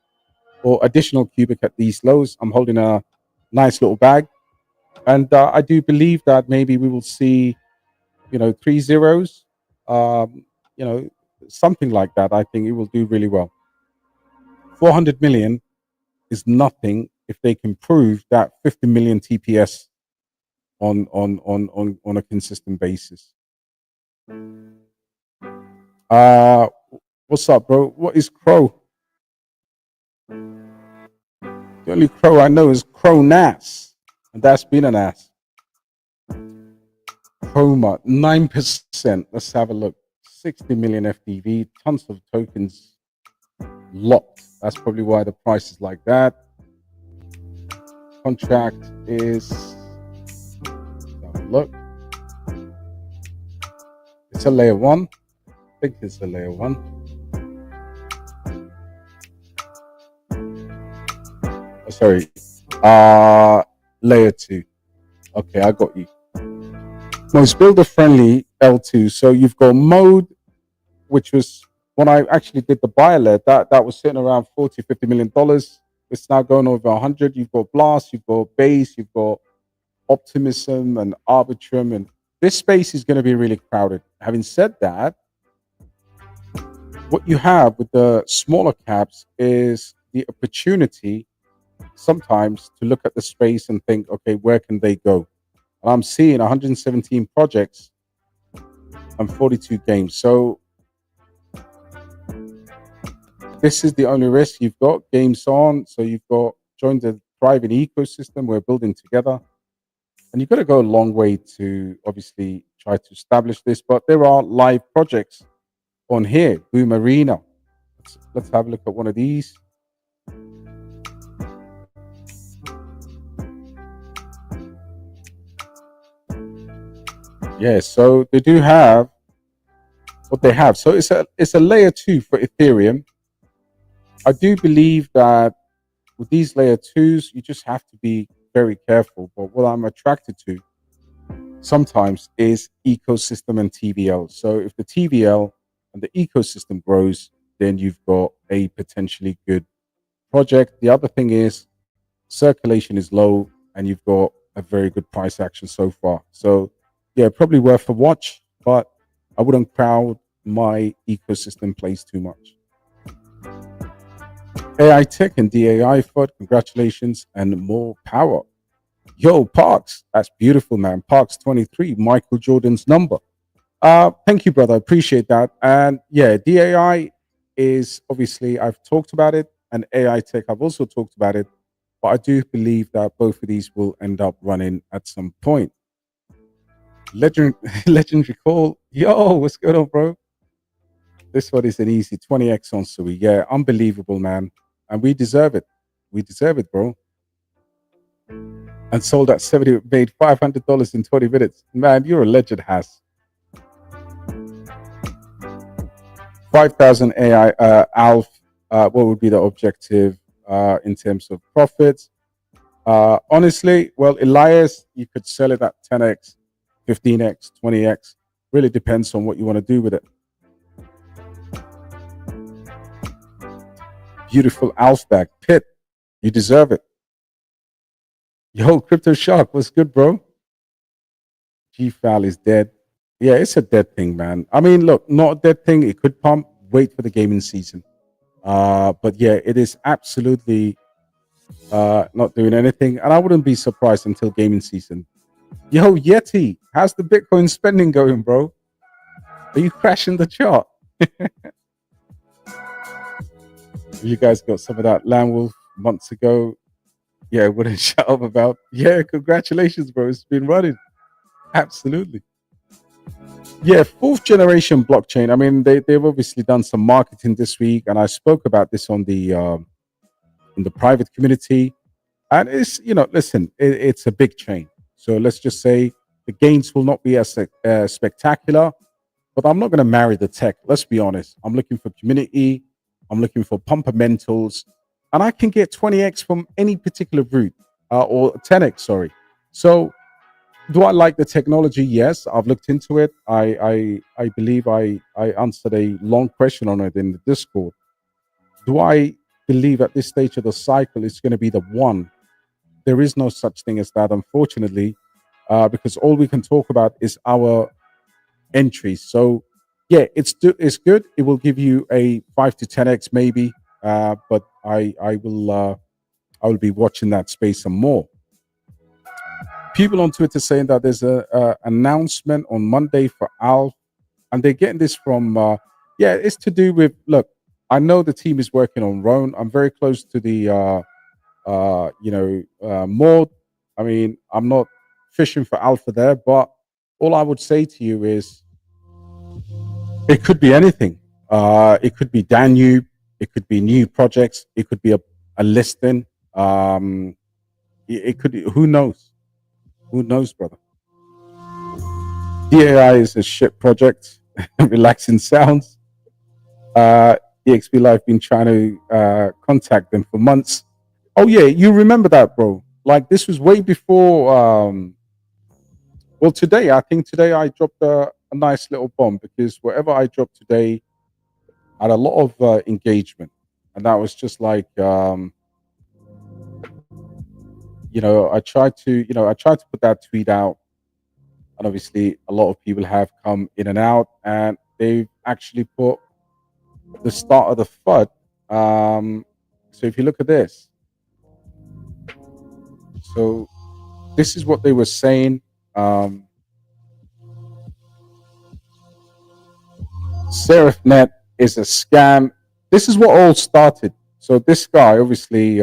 or additional Cubic at these lows. I'm holding a nice little bag, and I do believe that maybe we will see, 3 zeros, um, you know, something like that. I think it will do really well. 400 million is nothing if they can prove that 50 million TPS on a consistent basis. Uh, what's up, bro? What is Crow? The only Crow I know is Crow Nas, and that's been an ass. Chroma 9%. Let's have a look. 60 million FDV, tons of tokens locked. That's probably why the price is like that. Contract is, have a look. It's a layer one. I think it's a layer one. Oh, sorry. Layer two. Okay, I got you. Most builder friendly L2. So you've got mode, which was when I actually did the buy alert, that was sitting around $40-50 million. It's now going over 100. You've got Blast, you've got Base, you've got Optimism and Arbitrum, and this space is going to be really crowded. Having said that, what you have with the smaller caps is the opportunity sometimes to look at the space and think, okay, where can they go? And I'm seeing 117 projects and 42 games. So this is the only risk you've got. Games on, so you've got joined the thriving ecosystem. We're building together, and you've got to go a long way to obviously try to establish this. But there are live projects on here. Boom Arena. Let's have a look at one of these. Yeah, so they do have what they have. So it's a layer 2 for Ethereum. I do believe that with these layer 2s, you just have to be very careful. But what I'm attracted to sometimes is ecosystem and TVL. So if the TVL and the ecosystem grows, then you've got a potentially good project. The other thing is circulation is low, and you've got a very good price action so far. So yeah, probably worth a watch, but I wouldn't crowd my ecosystem plays too much. AI Tech and DEAI FUD, congratulations and more power. Yo, Parks, that's beautiful, man. Parks 23, Michael Jordan's number. Thank you, brother. I appreciate that. And yeah, DAI is obviously, I've talked about it, and AI Tech, I've also talked about it, but I do believe that both of these will end up running at some point. Legendary call. Yo, what's going on, bro? This one is an easy 20x on Sui. Yeah, unbelievable, man. And we deserve it. We deserve it, bro. And sold at 70, made $500 in 20 minutes. Man, you're a legend, Has. 5,000 AI ALF. What would be the objective in terms of profits? Honestly, well, Elias, you could sell it at 10x, 15x, 20x. Really depends on what you want to do with it. Beautiful ALF back. Pit, you deserve it. Yo, Crypto Shark, what's good, bro? GFAL is dead. Yeah, it's a dead thing, man. I mean, look, not a dead thing. It could pump. Wait for the gaming season. But yeah, it is absolutely not doing anything. And I wouldn't be surprised until gaming season. Yo, Yeti, how's the Bitcoin spending going, bro? Are you crashing the chart? You guys got some of that Land Wolf months ago. Yeah, wouldn't shut up about. Yeah, congratulations, bro. It's been running. Absolutely. Yeah, fourth generation blockchain. I mean, they've obviously done some marketing this week, and I spoke about this on the in the private community. And it's, listen, it's a big chain. So let's just say the gains will not be as spectacular, but I'm not going to marry the tech. Let's be honest. I'm looking for community. I'm looking for pumpamentals, and I can get 20x from any particular route, or 10x. Sorry. So do I like the technology? Yes, I've looked into it. I believe I answered a long question on it in the Discord. Do I believe at this stage of the cycle it's going to be the one? There is no such thing as that, unfortunately, because all we can talk about is our entries. So yeah, it's good. It will give you a 5 to 10x maybe, but I will be watching that space some more. People on Twitter saying that there's a announcement on Monday for Alf, and they're getting this from yeah, it's to do with, look. I know the team is working on Roan. I'm very close to the mod. I mean, I'm not fishing for alpha there, but all I would say to you is it could be anything. It could be Danube. It could be new projects. It could be a listing. It could. Who knows? Who knows, brother? DAI is a shit project. Relaxing sounds. EXP Live been trying to contact them for months. Oh yeah, you remember that, bro? Like this was way before. Well, today I think today I dropped a nice little bomb because whatever I dropped today had a lot of engagement, and that was just like I tried to put that tweet out, and obviously a lot of people have come in and out, and they've actually put the start of the FUD. So if you look at this, so this is what they were saying. SerifNet is a scam. This is what all started. So this guy, obviously,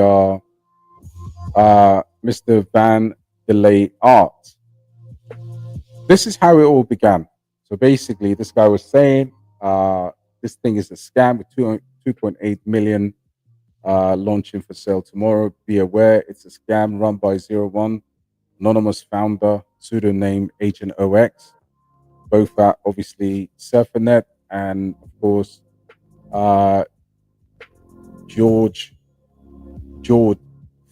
Mr. Van Delay Art. This is how it all began. So basically, this guy was saying this thing is a scam with 2.8 million launching for sale tomorrow. Be aware, it's a scam run by 01, anonymous founder, pseudonym Agent OX, both at obviously SurferNet and of course George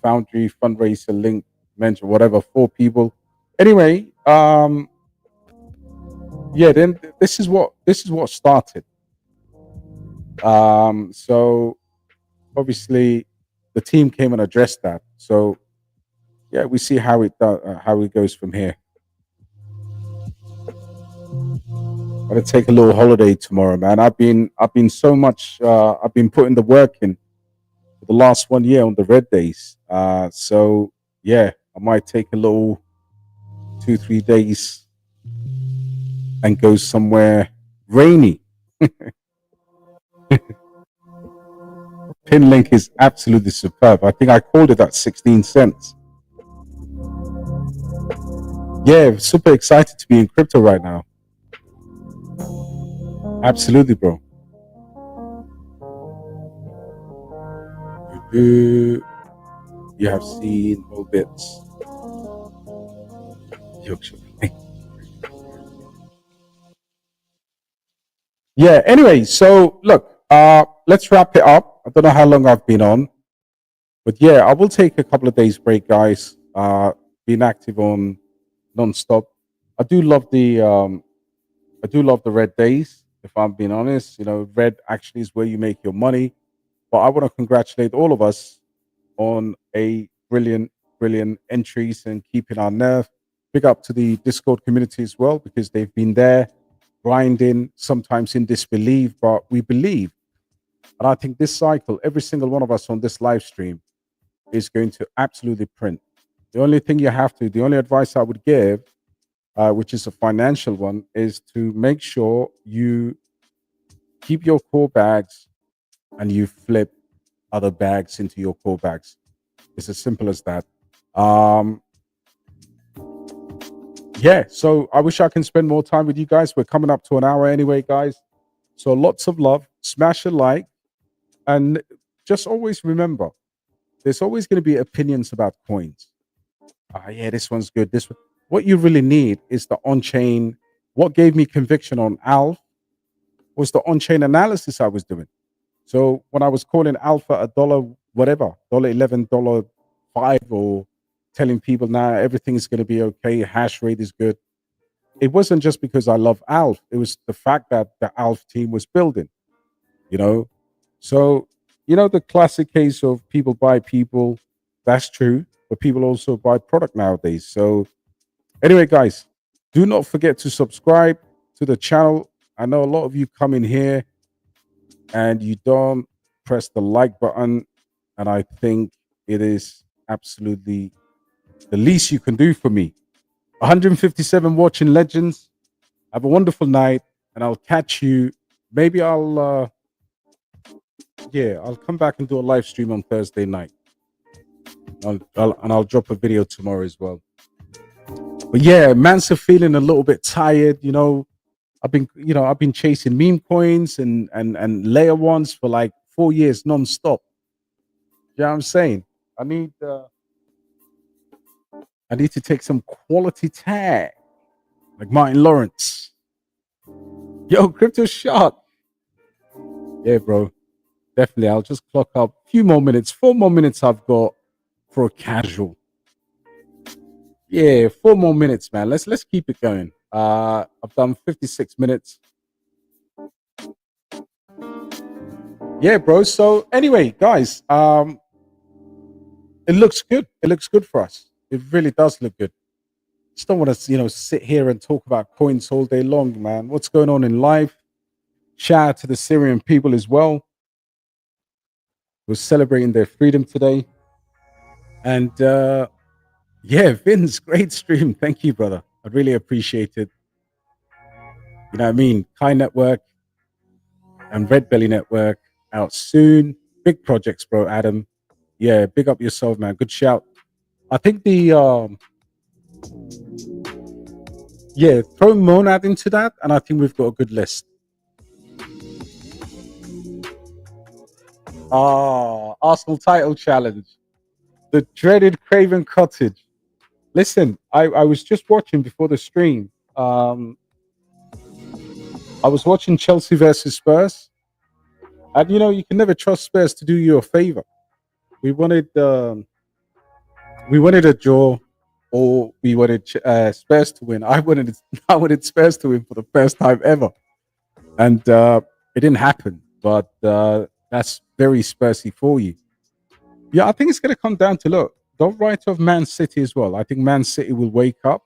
Foundry fundraiser link mention whatever, 4 people. Anyway, yeah, then this is what started. So obviously the team came and addressed that. So yeah, we see how it goes from here. I'm gonna take a little holiday tomorrow, man. I've been so much. I've been putting the work in for the last 1 year on the red days. So yeah, I might take a little 2-3 days and go somewhere rainy. Pin link is absolutely superb. I think I called it at 16 cents. Yeah, super excited to be in crypto right now. Absolutely, bro. You have seen all bits. Yeah, anyway, so look, let's wrap it up. I don't know how long I've been on, but yeah, I will take a couple of days break, guys. Being active on non-stop. I do love the red days, if I'm being honest. Red actually is where you make your money. But I want to congratulate all of us on a brilliant, brilliant entries and keeping our nerve. Big up to the Discord community as well, because they've been there grinding, sometimes in disbelief, but we believe. And I think this cycle, every single one of us on this live stream is going to absolutely print. The only thing the only advice I would give, which is a financial one, is to make sure you keep your core bags and you flip other bags into your core bags. It's as simple as that. yeah, so I wish I can spend more time with you guys. We're coming up to an hour anyway, guys. So lots of love. Smash a like, and just always remember, there's always going to be opinions about coins. Ah, yeah, this one's good. This one. What you really need is the on-chain. What gave me conviction on Alpha was the on-chain analysis I was doing. So when I was calling Alpha a dollar, whatever, $11, $5, or telling people now everything's going to be okay, hash rate is good. It wasn't just because I love Alf. It was the fact that the Alf team was building, you know. So, the classic case of people buy people, that's true, but people also buy product nowadays. So, anyway, guys, do not forget to subscribe to the channel. I know a lot of you come in here and you don't press the like button, and I think it is absolutely the least you can do for me. 157 watching legends. Have a wonderful night, and I'll catch you. Maybe I'll come back and do a live stream on Thursday night. I'll drop a video tomorrow as well. But yeah, man's feeling a little bit tired. I've been chasing meme coins and layer ones for like 4 years non-stop. You know what I'm saying? I need to take some quality tag, like Martin Lawrence. Yo, crypto shot. Yeah, bro. Definitely. I'll just clock up a few more minutes. 4 more minutes I've got for a casual. Yeah, 4 more minutes, man. Let's keep it going. I've done 56 minutes. Yeah, bro. So anyway, guys, it looks good. It looks good for us. It really does look good. Just don't want to, sit here and talk about coins all day long, man. What's going on in life? Shout out to the Syrian people as well. We're celebrating their freedom today. And yeah, Vince, great stream. Thank you, brother. I really appreciate it. You know what I mean? Kai Network and Red Belly Network out soon. Big projects, bro, Adam. Yeah, big up yourself, man. Good shout. I think throw Monad into that, and I think we've got a good list. Arsenal title challenge. The dreaded Craven Cottage. Listen, I was just watching before the stream. I was watching Chelsea versus Spurs. And you can never trust Spurs to do you a favor. We wanted a draw, or we wanted Spurs to win. I wanted Spurs to win for the first time ever, and it didn't happen. But that's very Spursy for you. Yeah, I think it's going to come down to, look, don't write off Man City as well. I think Man City will wake up,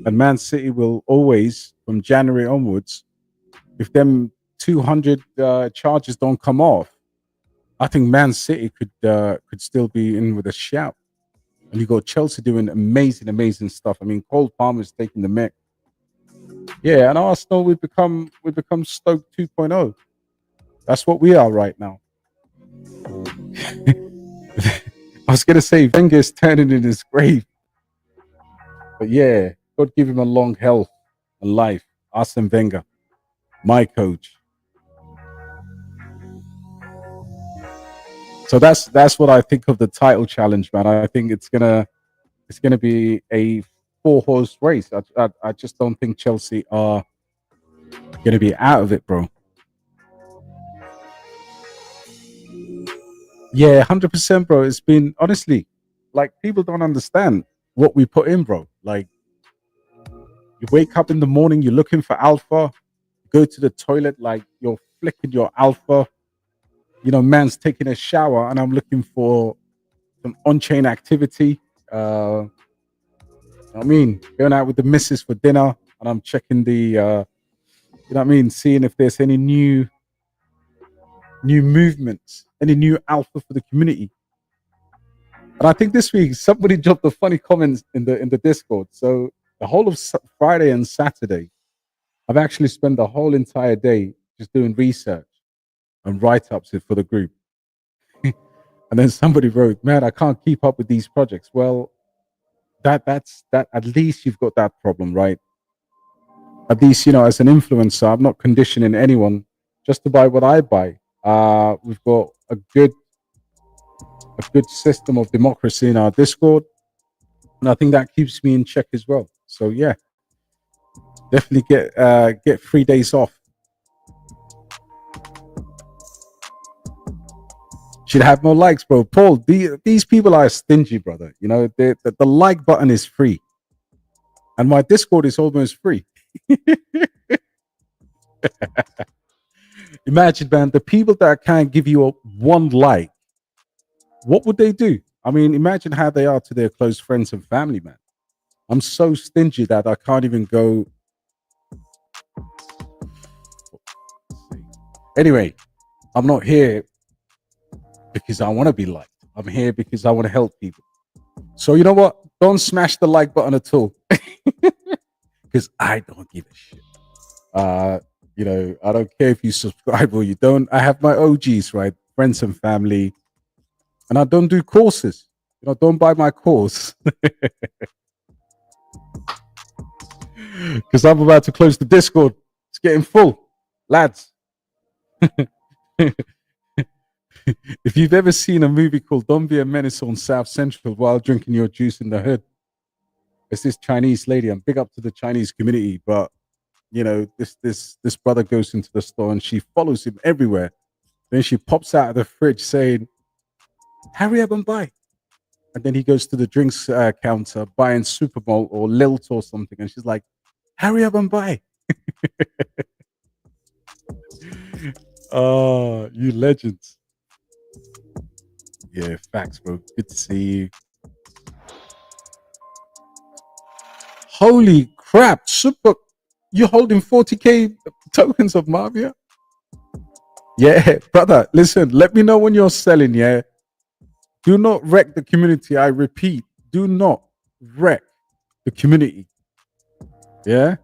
and Man City will always, from January onwards, if them 200 charges don't come off, I think Man City could still be in with a shout. And you got Chelsea doing amazing stuff. I mean, Cole Palmer's taking the mic. Yeah, and Arsenal, we become Stoke 2.0. That's what we are right now. I was gonna say Wenger's turning in his grave, but yeah, God give him a long health and life. Arsene Wenger, my coach. So that's what I think of the title challenge, man. I think it's gonna be a 4-horse race. I just don't think Chelsea are gonna be out of it, bro. Yeah, 100%, bro. It's been, honestly, like, people don't understand what we put in, bro. Like, you wake up in the morning, you're looking for alpha, go to the toilet, like, you're flicking your alpha. Man's taking a shower, and I'm looking for some on-chain activity. I mean, going out with the missus for dinner, and I'm checking seeing if there's any new movements, any new alpha for the community. And I think this week somebody dropped the funny comments in the Discord. So the whole of Friday and Saturday, I've actually spent the whole entire day just doing research and write-ups for the group. And then somebody wrote, "Man, I can't keep up with these projects." Well, That's that. At least you've got that problem, right? At least, as an influencer, I'm not conditioning anyone just to buy what I buy. We've got a good system of democracy in our Discord, and I think that keeps me in check as well. So yeah, definitely get 3 days off. Should have more likes, bro. Paul, these people are stingy, brother. The like button is free, and my Discord is almost free. Imagine, man, the people that can't give you one like, what would they do? I mean, imagine how they are to their close friends and family, man. I'm so stingy that I can't even go. Anyway, I'm not here because I want to be liked. I'm here because I want to help people. So you know what? Don't smash the like button at all, because I don't give a shit. I don't care if you subscribe or you don't. I have my OGs, right? Friends and family. And I don't do courses. Don't buy my course. Because I'm about to close the Discord. It's getting full. Lads. If you've ever seen a movie called Don't Be a Menace on South Central while drinking your juice in the hood, it's this Chinese lady. I'm big up to the Chinese community, but this brother goes into the store and she follows him everywhere. Then she pops out of the fridge saying, "Hurry up and buy." And then he goes to the drinks counter buying Super Bowl or Lilt or something, and she's like, "Hurry up and buy." Oh, you legends. Yeah, facts, bro. Good to see you. Holy crap, Super. You're holding 40K tokens of Mavia? Yeah, brother, listen, let me know when you're selling, yeah? Do not wreck the community. I repeat, do not wreck the community. Yeah?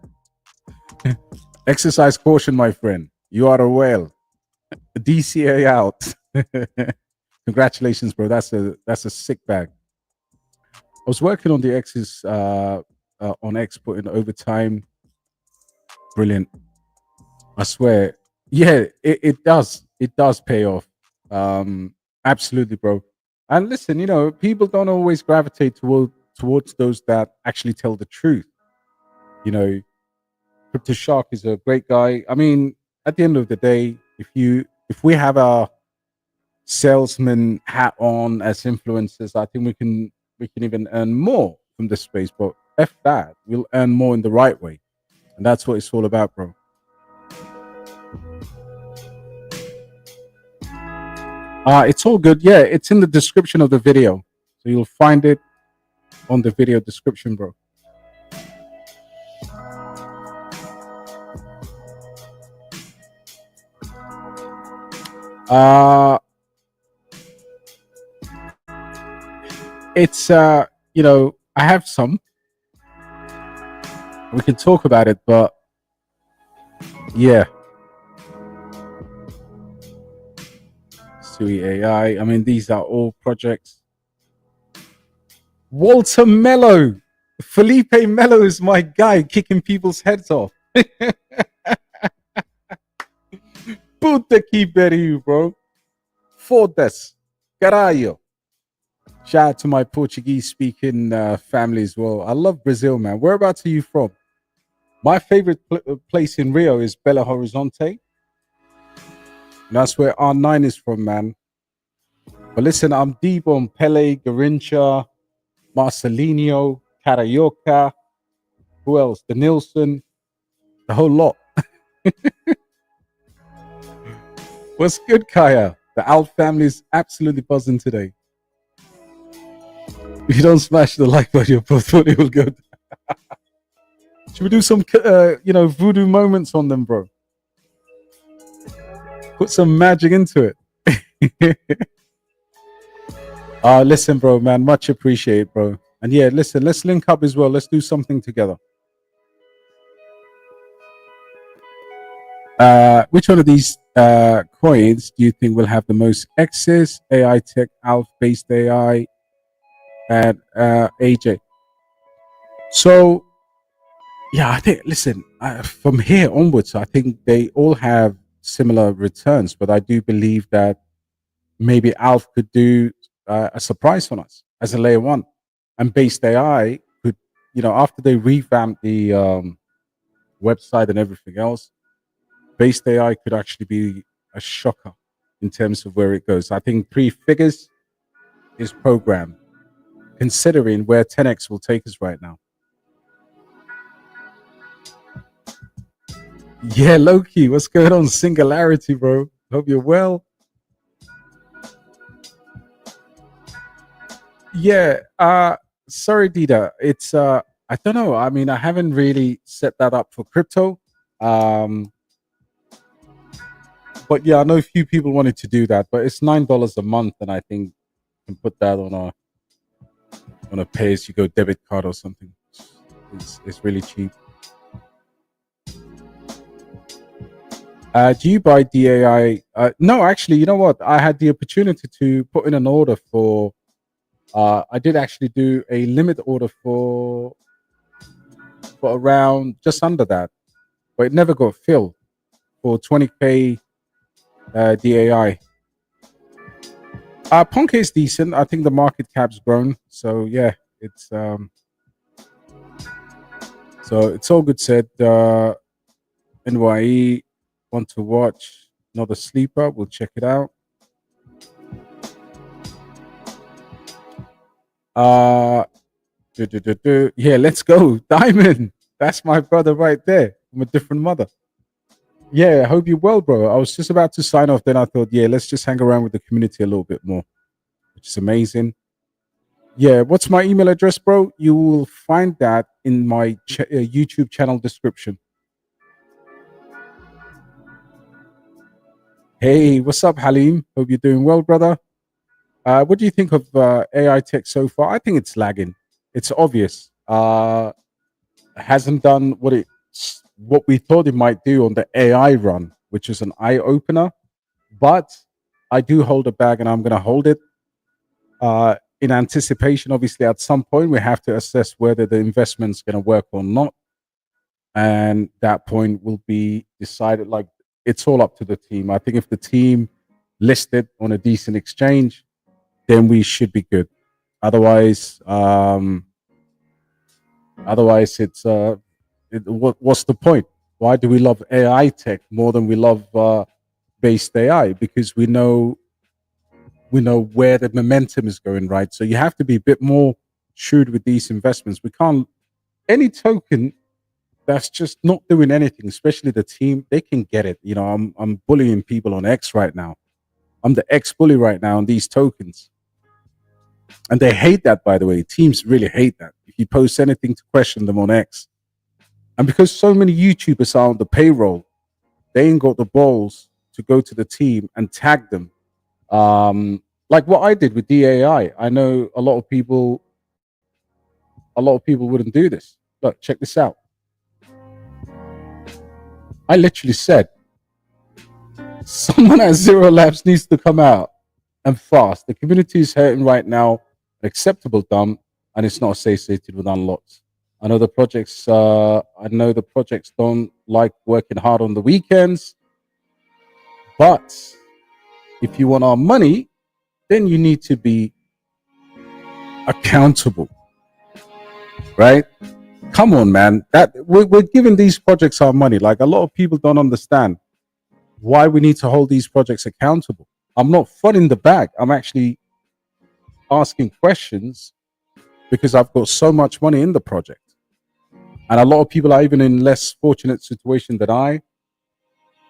Exercise caution, my friend. You are a whale. DCA out. Congratulations, bro. That's a sick bag. I was working on the X's on X, putting overtime. Brilliant. I swear. Yeah, it does. It does pay off. Absolutely, bro. And listen, people don't always gravitate towards those that actually tell the truth. Crypto Shark is a great guy. I mean, at the end of the day, if we have our salesman hat on as influencers, I think we can even earn more from this space. But F that, we'll earn more in the right way. And that's what it's all about, bro. It's all good. Yeah, it's in the description of the video. So you'll find it on the video description, bro. It's I have some. We can talk about it, but yeah. DEAI. I mean, these are all projects. Walter Mello. Felipe Melo is my guy, kicking people's heads off. Puta que pariu, bro. Foda-se. Caralho. Shout out to my Portuguese speaking family as well. I love Brazil, man. Whereabouts are you from? My favorite place in Rio is Belo Horizonte. And that's where R9 is from, man. But listen, I'm deep on Pele, Garincha, Marcelinho, Carioca. Who else? The Nilsson. The whole lot. What's good, Kaya? The Alf family is absolutely buzzing today. If you don't smash the like button, your portfolio will go down. Should we do some, voodoo moments on them, bro? Put some magic into it. Listen, bro, man, much appreciated, bro. And yeah, listen, let's link up as well. Let's do something together. Which one of these coins do you think will have the most access? AI Tech, Alf, BasedAI, and AJ. So yeah, I think. Listen, from here onwards, I think they all have similar returns, but I do believe that maybe Alf could do a surprise on us as a layer one, and Based AI could, after they revamp the website and everything else, Based AI could actually be a shocker in terms of where it goes. I think 3 figures is programmed, considering where 10x will take us right now. Yeah, Loki, what's going on? Singularity, bro. Hope you're well. Yeah, sorry, Dida. It's I don't know. I mean, I haven't really set that up for crypto. Um, but yeah, I know a few people wanted to do that, but it's $9 a month, and I think you can put that on a pay as you go debit card or something. It's really cheap. Do you buy DAI? No, actually, you know what? I had the opportunity to put in an order for. I did actually do a limit order for around just under that, but it never got filled for 20K DAI. Ponke is decent. I think the market cap's grown, so yeah, it's so it's all good said. NYE want to watch another sleeper? We'll check it out. Yeah, let's go, Diamond. That's my brother right there from a different mother. Yeah, I hope you're well, bro. I was just about to sign off, then I thought, yeah, let's just hang around with the community a little bit more, which is amazing. Yeah, what's my email address, bro? You will find that in my YouTube channel description. Hey, what's up, Halim? Hope you're doing well, brother. What do you think of AI tech so far? I think it's lagging. It's obvious. Hasn't done what we thought it might do on the AI run, which is an eye opener. But I do hold a bag, and I'm going to hold it in anticipation. Obviously, at some point, we have to assess whether the investment's going to work or not, and that point will be decided. Like, it's all up to the team. I think if the team listed on a decent exchange, then we should be good. Otherwise, it's what's the point? Why do we love AI tech more than we love based AI? Because we know where the momentum is going, right? So you have to be a bit more shrewd with these investments. We can't any token that's just not doing anything, especially the team, they can get it. I'm bullying people on X right now. I'm the X bully right now on these tokens. And they hate that, by the way. Teams really hate that. If you post anything to question them on X. And because so many YouTubers are on the payroll, they ain't got the balls to go to the team and tag them. Like what I did with DAI. I know a lot of people wouldn't do this. Look, check this out. I literally said, someone at Zero Labs needs to come out and fast. The community is hurting right now. Acceptable dump, and it's not associated with unlocks. I know the projects don't like working hard on the weekends, but if you want our money, then you need to be accountable, right? Come on, man. That we're giving these projects our money. Like, a lot of people don't understand why we need to hold these projects accountable. I'm not funding the bag. I'm actually asking questions because I've got so much money in the project. And a lot of people are even in less fortunate situation than I.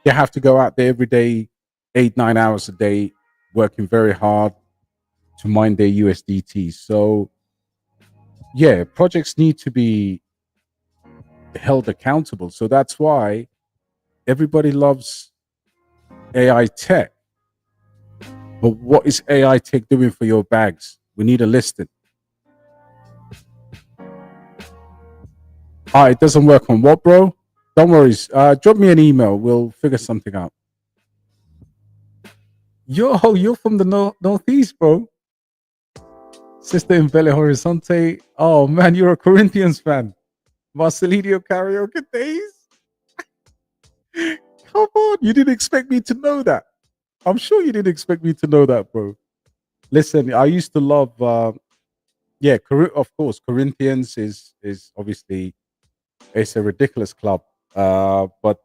They have to go out there every day, 8-9 hours a day, working very hard to mine their USDT. So yeah, projects need to be held accountable. So that's why everybody loves AI tech. But what is AI tech doing for your bags? We need a listing. It doesn't work on what, bro? Don't worry. Drop me an email. We'll figure something out. Yo, you're from the northeast, bro. Sister in Belo Horizonte. Oh man, you're a Corinthians fan. Marcelino karaoke days. Come on, you didn't expect me to know that. I'm sure you didn't expect me to know that, bro. Listen, I used to love. Yeah, of course, Corinthians is obviously it's a ridiculous club. But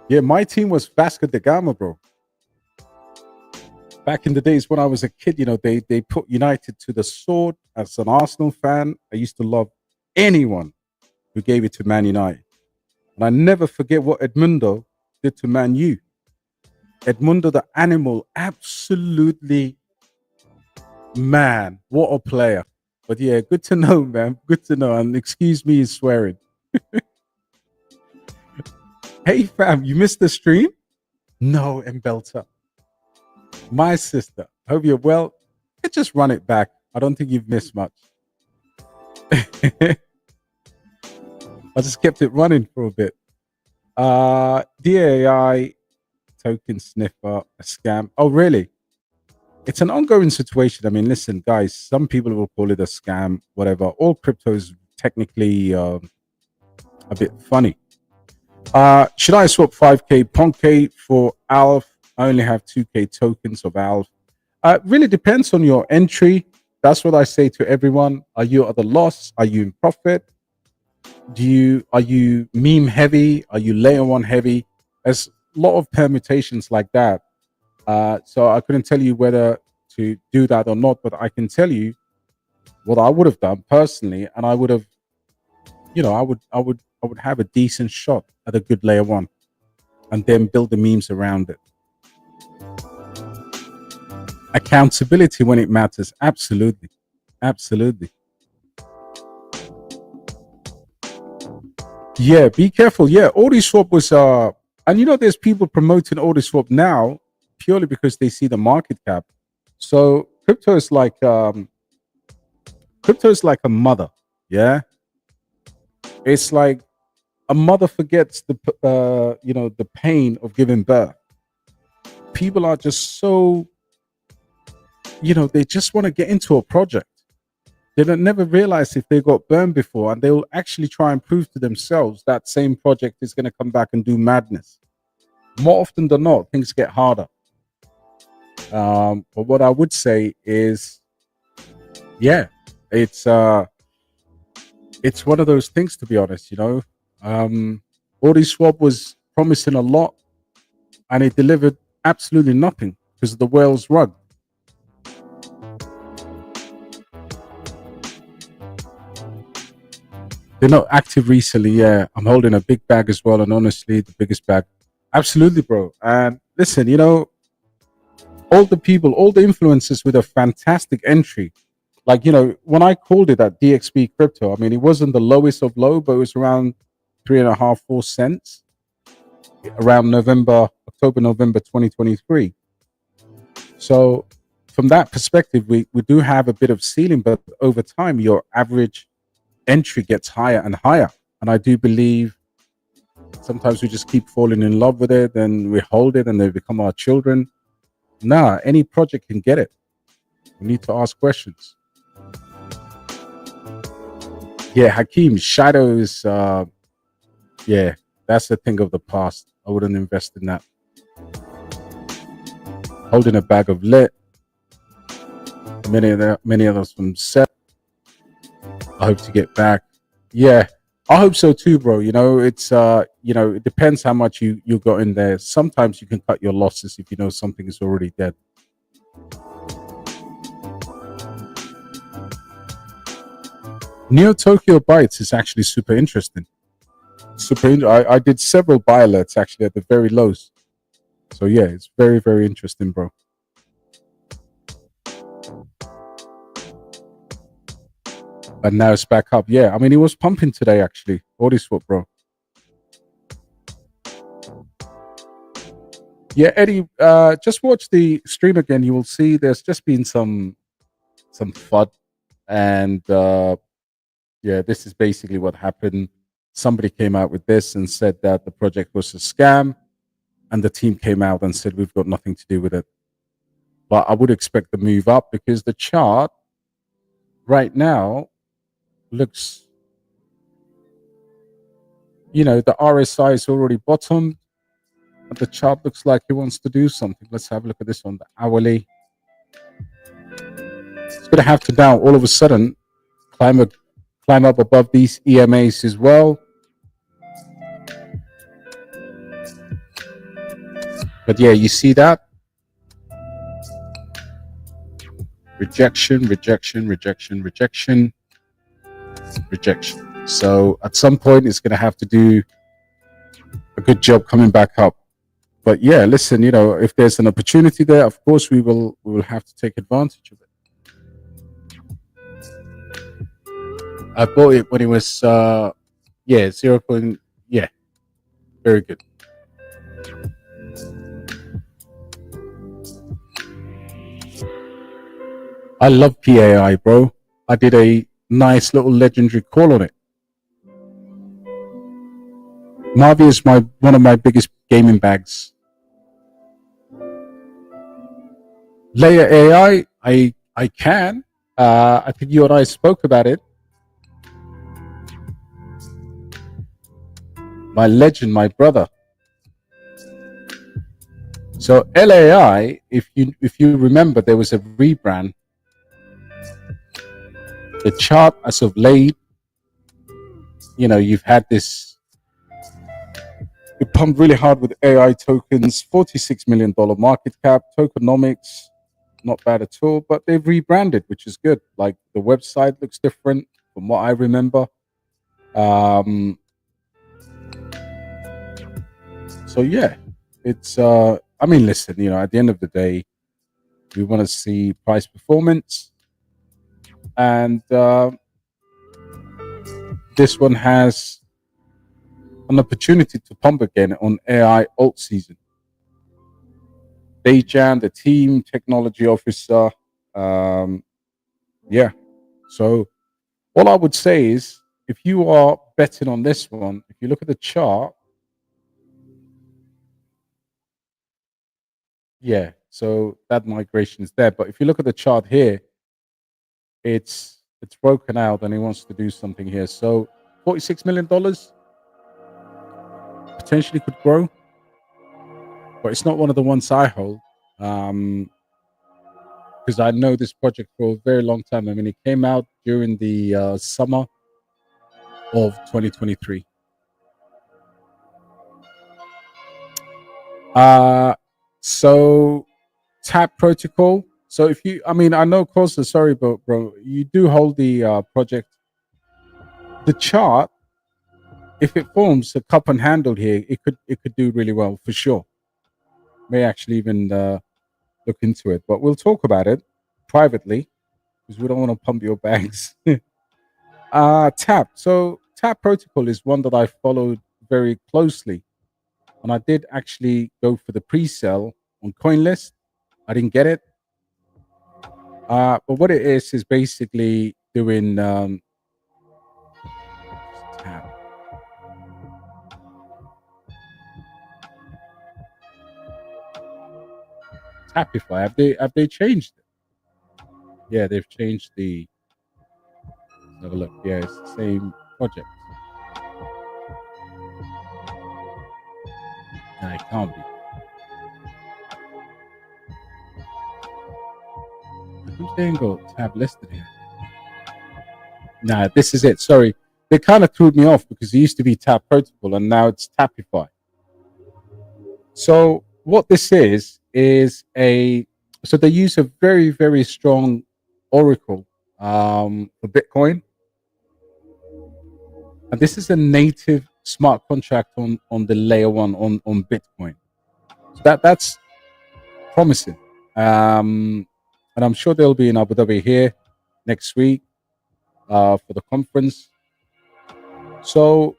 yeah, my team was Vasco da Gama, bro. Back in the days when I was a kid, they put United to the sword. As an Arsenal fan, I used to love anyone who gave it to Man United. And I never forget what Edmundo did to Man U. Edmundo the animal, absolutely, man, what a player. But yeah, good to know, man. Good to know. And excuse me swearing. Hey fam, you missed the stream? No, Mbelta. My sister. Hope you're well. You just run it back. I don't think you've missed much. I just kept it running for a bit. DEAI token sniffer, a scam. Oh, really? It's an ongoing situation. I mean, listen, guys, some people will call it a scam, whatever. All crypto is technically a bit funny. Should I swap 5K Ponke for ALF? I only have 2K tokens of ALF. Really depends on your entry. That's what I say to everyone. Are you at a loss? Are you in profit? Are you meme heavy? Are you layer one heavy? There's a lot of permutations like that. So I couldn't tell you whether to do that or not, but I can tell you what I would have done personally, and I would have, I would have a decent shot at a good layer one, and then build the memes around it. Accountability when it matters, absolutely, absolutely. Yeah, be careful. Yeah, Swap was and there's people promoting Swap now purely because they see the market cap. So crypto is like a mother. Yeah, it's like a mother forgets the pain of giving birth. People are just so they just want to get into a project. They don't never realize if they got burned before, and they will actually try and prove to themselves that same project is going to come back and do madness. More often than not, things get harder. But what I would say is, yeah, it's one of those things, to be honest. Swap was promising a lot, and it delivered absolutely nothing because of the whale's rug. They're not active recently. Yeah, I'm holding a big bag as well, and honestly, the biggest bag. Absolutely, bro. And listen, all the influencers with a fantastic entry. Like, when I called it at DXB Crypto, I mean, it wasn't the lowest of low, but it was around 3.5, 4 cents around October, November 2023. So from that perspective, we do have a bit of ceiling, but over time, your average entry gets higher and higher. And I do believe sometimes we just keep falling in love with it, and we hold it, and they become our children. Nah, any project can get it. We need to ask questions. Yeah, Hakeem, shadow is yeah, that's the thing of the past. I wouldn't invest in that. Holding a bag of lit. Many of us from set. I hope to get back. Yeah, I hope so too, bro. It's it depends how much you got in there. Sometimes you can cut your losses if you know something is already dead. Neo Tokyo Bytes is actually super interesting. I did several buy alerts actually at the very lows. So yeah, it's very, very interesting, bro. And now it's back up. Yeah, I mean, it was pumping today, actually. Swap, bro. Yeah, Eddie, just watch the stream again. You will see there's just been some FUD. And yeah, this is basically what happened. Somebody came out with this and said that the project was a scam. And the team came out and said, we've got nothing to do with it. But I would expect the move up because the chart right now looks, the RSI is already bottomed, but the chart looks like it wants to do something. Let's have a look at this one, the hourly. It's going to have to now all of a sudden climb up above these EMAs as well. But yeah, you see that? Rejection, rejection, rejection, rejection, rejection. So at some point, it's going to have to do a good job coming back up. But yeah, listen, if there's an opportunity there, of course we will have to take advantage of it. I bought it when it was 0. Yeah, very good. I love PAI, bro. I did a nice little legendary call on it. Marvi is one of my biggest gaming bags. Layer AI, I can. I think you and I spoke about it. My legend, my brother. So LAI, if you remember, there was a rebrand. The chart as of late, you've had this. It pumped really hard with AI tokens, $46 million market cap, tokenomics, not bad at all, but they've rebranded, which is good. Like the website looks different from what I remember. So yeah, it's listen, at the end of the day, we want to see price performance, and this one has an opportunity to pump again on AI alt season. Dejan, the team technology officer, yeah. So all I would say is, if you are betting on this one, if you look at the chart, yeah, so that migration is there. But if you look at the chart here, it's broken out and it wants to do something here. So $46 million potentially could grow, but it's not one of the ones I hold, because I know this project for a very long time. I mean, it came out during the summer of 2023. So tap protocol. So if you, I know, Costa, sorry, but bro, you do hold the project. The chart, if it forms a cup and handle here, it could do really well for sure. May actually even look into it, but we'll talk about it privately because we don't want to pump your bags. Tap. So tap protocol is one that I followed very closely, and I did actually go for the pre-sale on CoinList. I didn't get it, but what it is basically doing tap. Tapify. Have they changed it? Yeah, they've changed the. Let's have a look. Yeah, it's the same project. No, it can't be. Who's they ain't got tab listed here? Nah, this is it. Sorry. They kind of threw me off because it used to be Tap Protocol and now it's Tapify. So what this is so they use a very, very strong oracle for Bitcoin. And this is a native smart contract on the layer one on Bitcoin. So that's promising. And I'm sure they'll be in Abu Dhabi here next week for the conference. So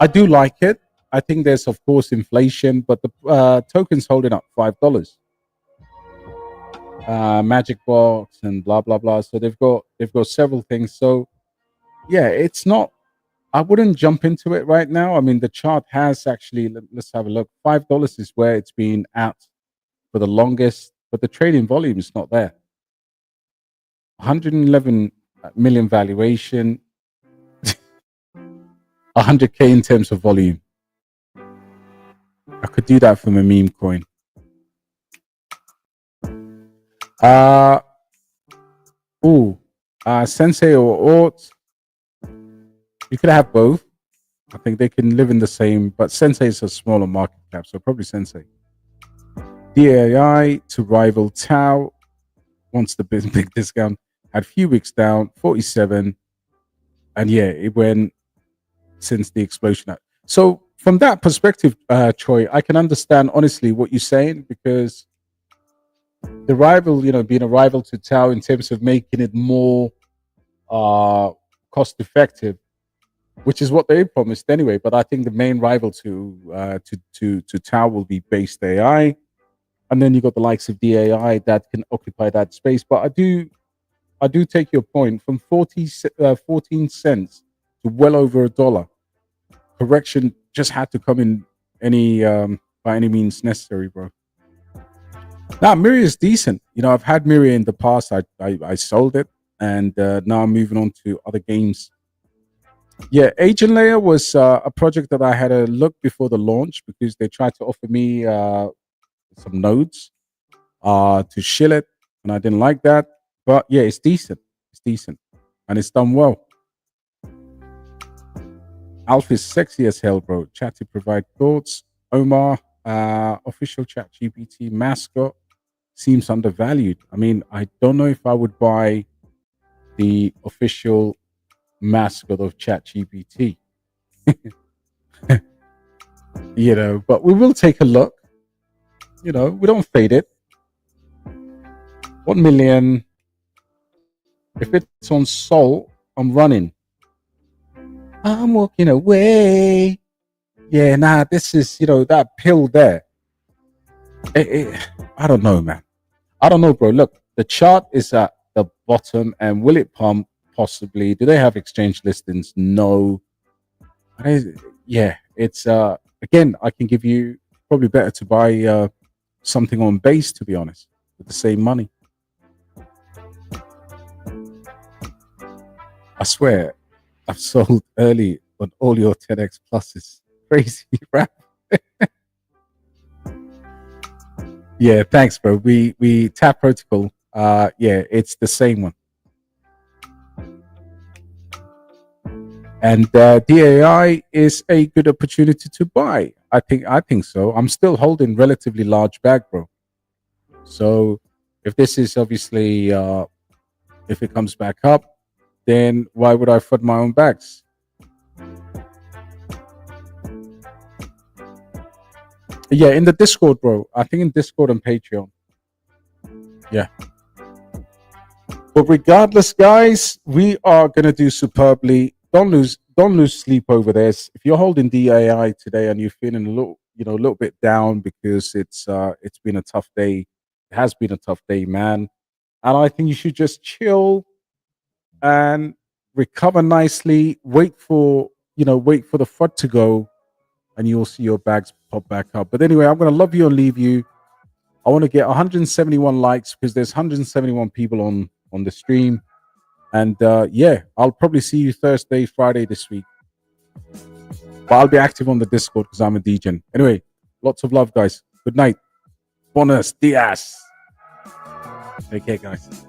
I do like it. I think there's of course inflation, but the token's holding up $5. Magic Box and blah blah blah. So they've got several things. So yeah, it's not. I wouldn't jump into it right now. I mean, the chart has actually. Let's have a look. $5 is where it's been at for the longest, but the trading volume is not there. 111 million valuation, 100K in terms of volume. I could do that from a meme coin. Sensei or Ort. You could have both. I think they can live in the same, but Sensei is a smaller market cap, so probably Sensei. DEAI to rival Tau. Wants the big discount. Had few weeks down, 47. And yeah, it went since the explosion. So from that perspective, Troy, I can understand honestly what you're saying, because the rival, being a rival to Tau in terms of making it more cost effective, which is what they promised anyway. But I think the main rival to Tau will be BasedAI, and then you got the likes of DAI that can occupy that space. But I do take your point. From 14 cents to well over $1, correction just had to come in by any means necessary, bro. Now Miria is decent. I've had Miria in the past. I sold it, and now I'm moving on to other games. Yeah, Agent Layer was a project that I had a look before the launch, because they tried to offer me some nodes to shill it, and I didn't like that. But yeah, it's decent. It's decent, and it's done well. Alpha is sexy as hell, bro. Chat to provide thoughts. Omar, official Chat GPT mascot seems undervalued. I mean, I don't know if I would buy the official mascot of Chat GPT. But we will take a look. We don't fade it. 1 million. If it's on Sol, I'm running. I'm walking away. Yeah, this is, that pill there. I don't know, man. I don't know, bro. Look, the chart is at the bottom, and will it pump? Possibly. Do they have exchange listings? No. Yeah, it's again, I can give you probably better to buy something on base, to be honest, with the same money. I swear, I've sold early on all your 10x pluses. Crazy rap. Yeah, thanks, bro. We tap protocol. Yeah, it's the same one. And DAI is a good opportunity to buy. I think so. I'm still holding relatively large bag, bro. So if this is obviously if it comes back up, then why would I FUD my own bags? Yeah, in the Discord, bro. I think in Discord and Patreon. Yeah. But regardless, guys, we are gonna do superbly. Don't lose sleep over this. If you're holding DAI today and you're feeling a little bit down because it's been a tough day, it has been a tough day, man. And I think you should just chill and recover nicely. Wait for the FUD to go, and you'll see your bags pop back up. But anyway, I'm gonna love you and leave you. I want to get 171 likes because there's 171 people on the stream. And yeah, I'll probably see you Thursday, Friday this week. But I'll be active on the Discord because I'm a DJ. Anyway, lots of love, guys. Good night. Buenos dias. Take care, guys.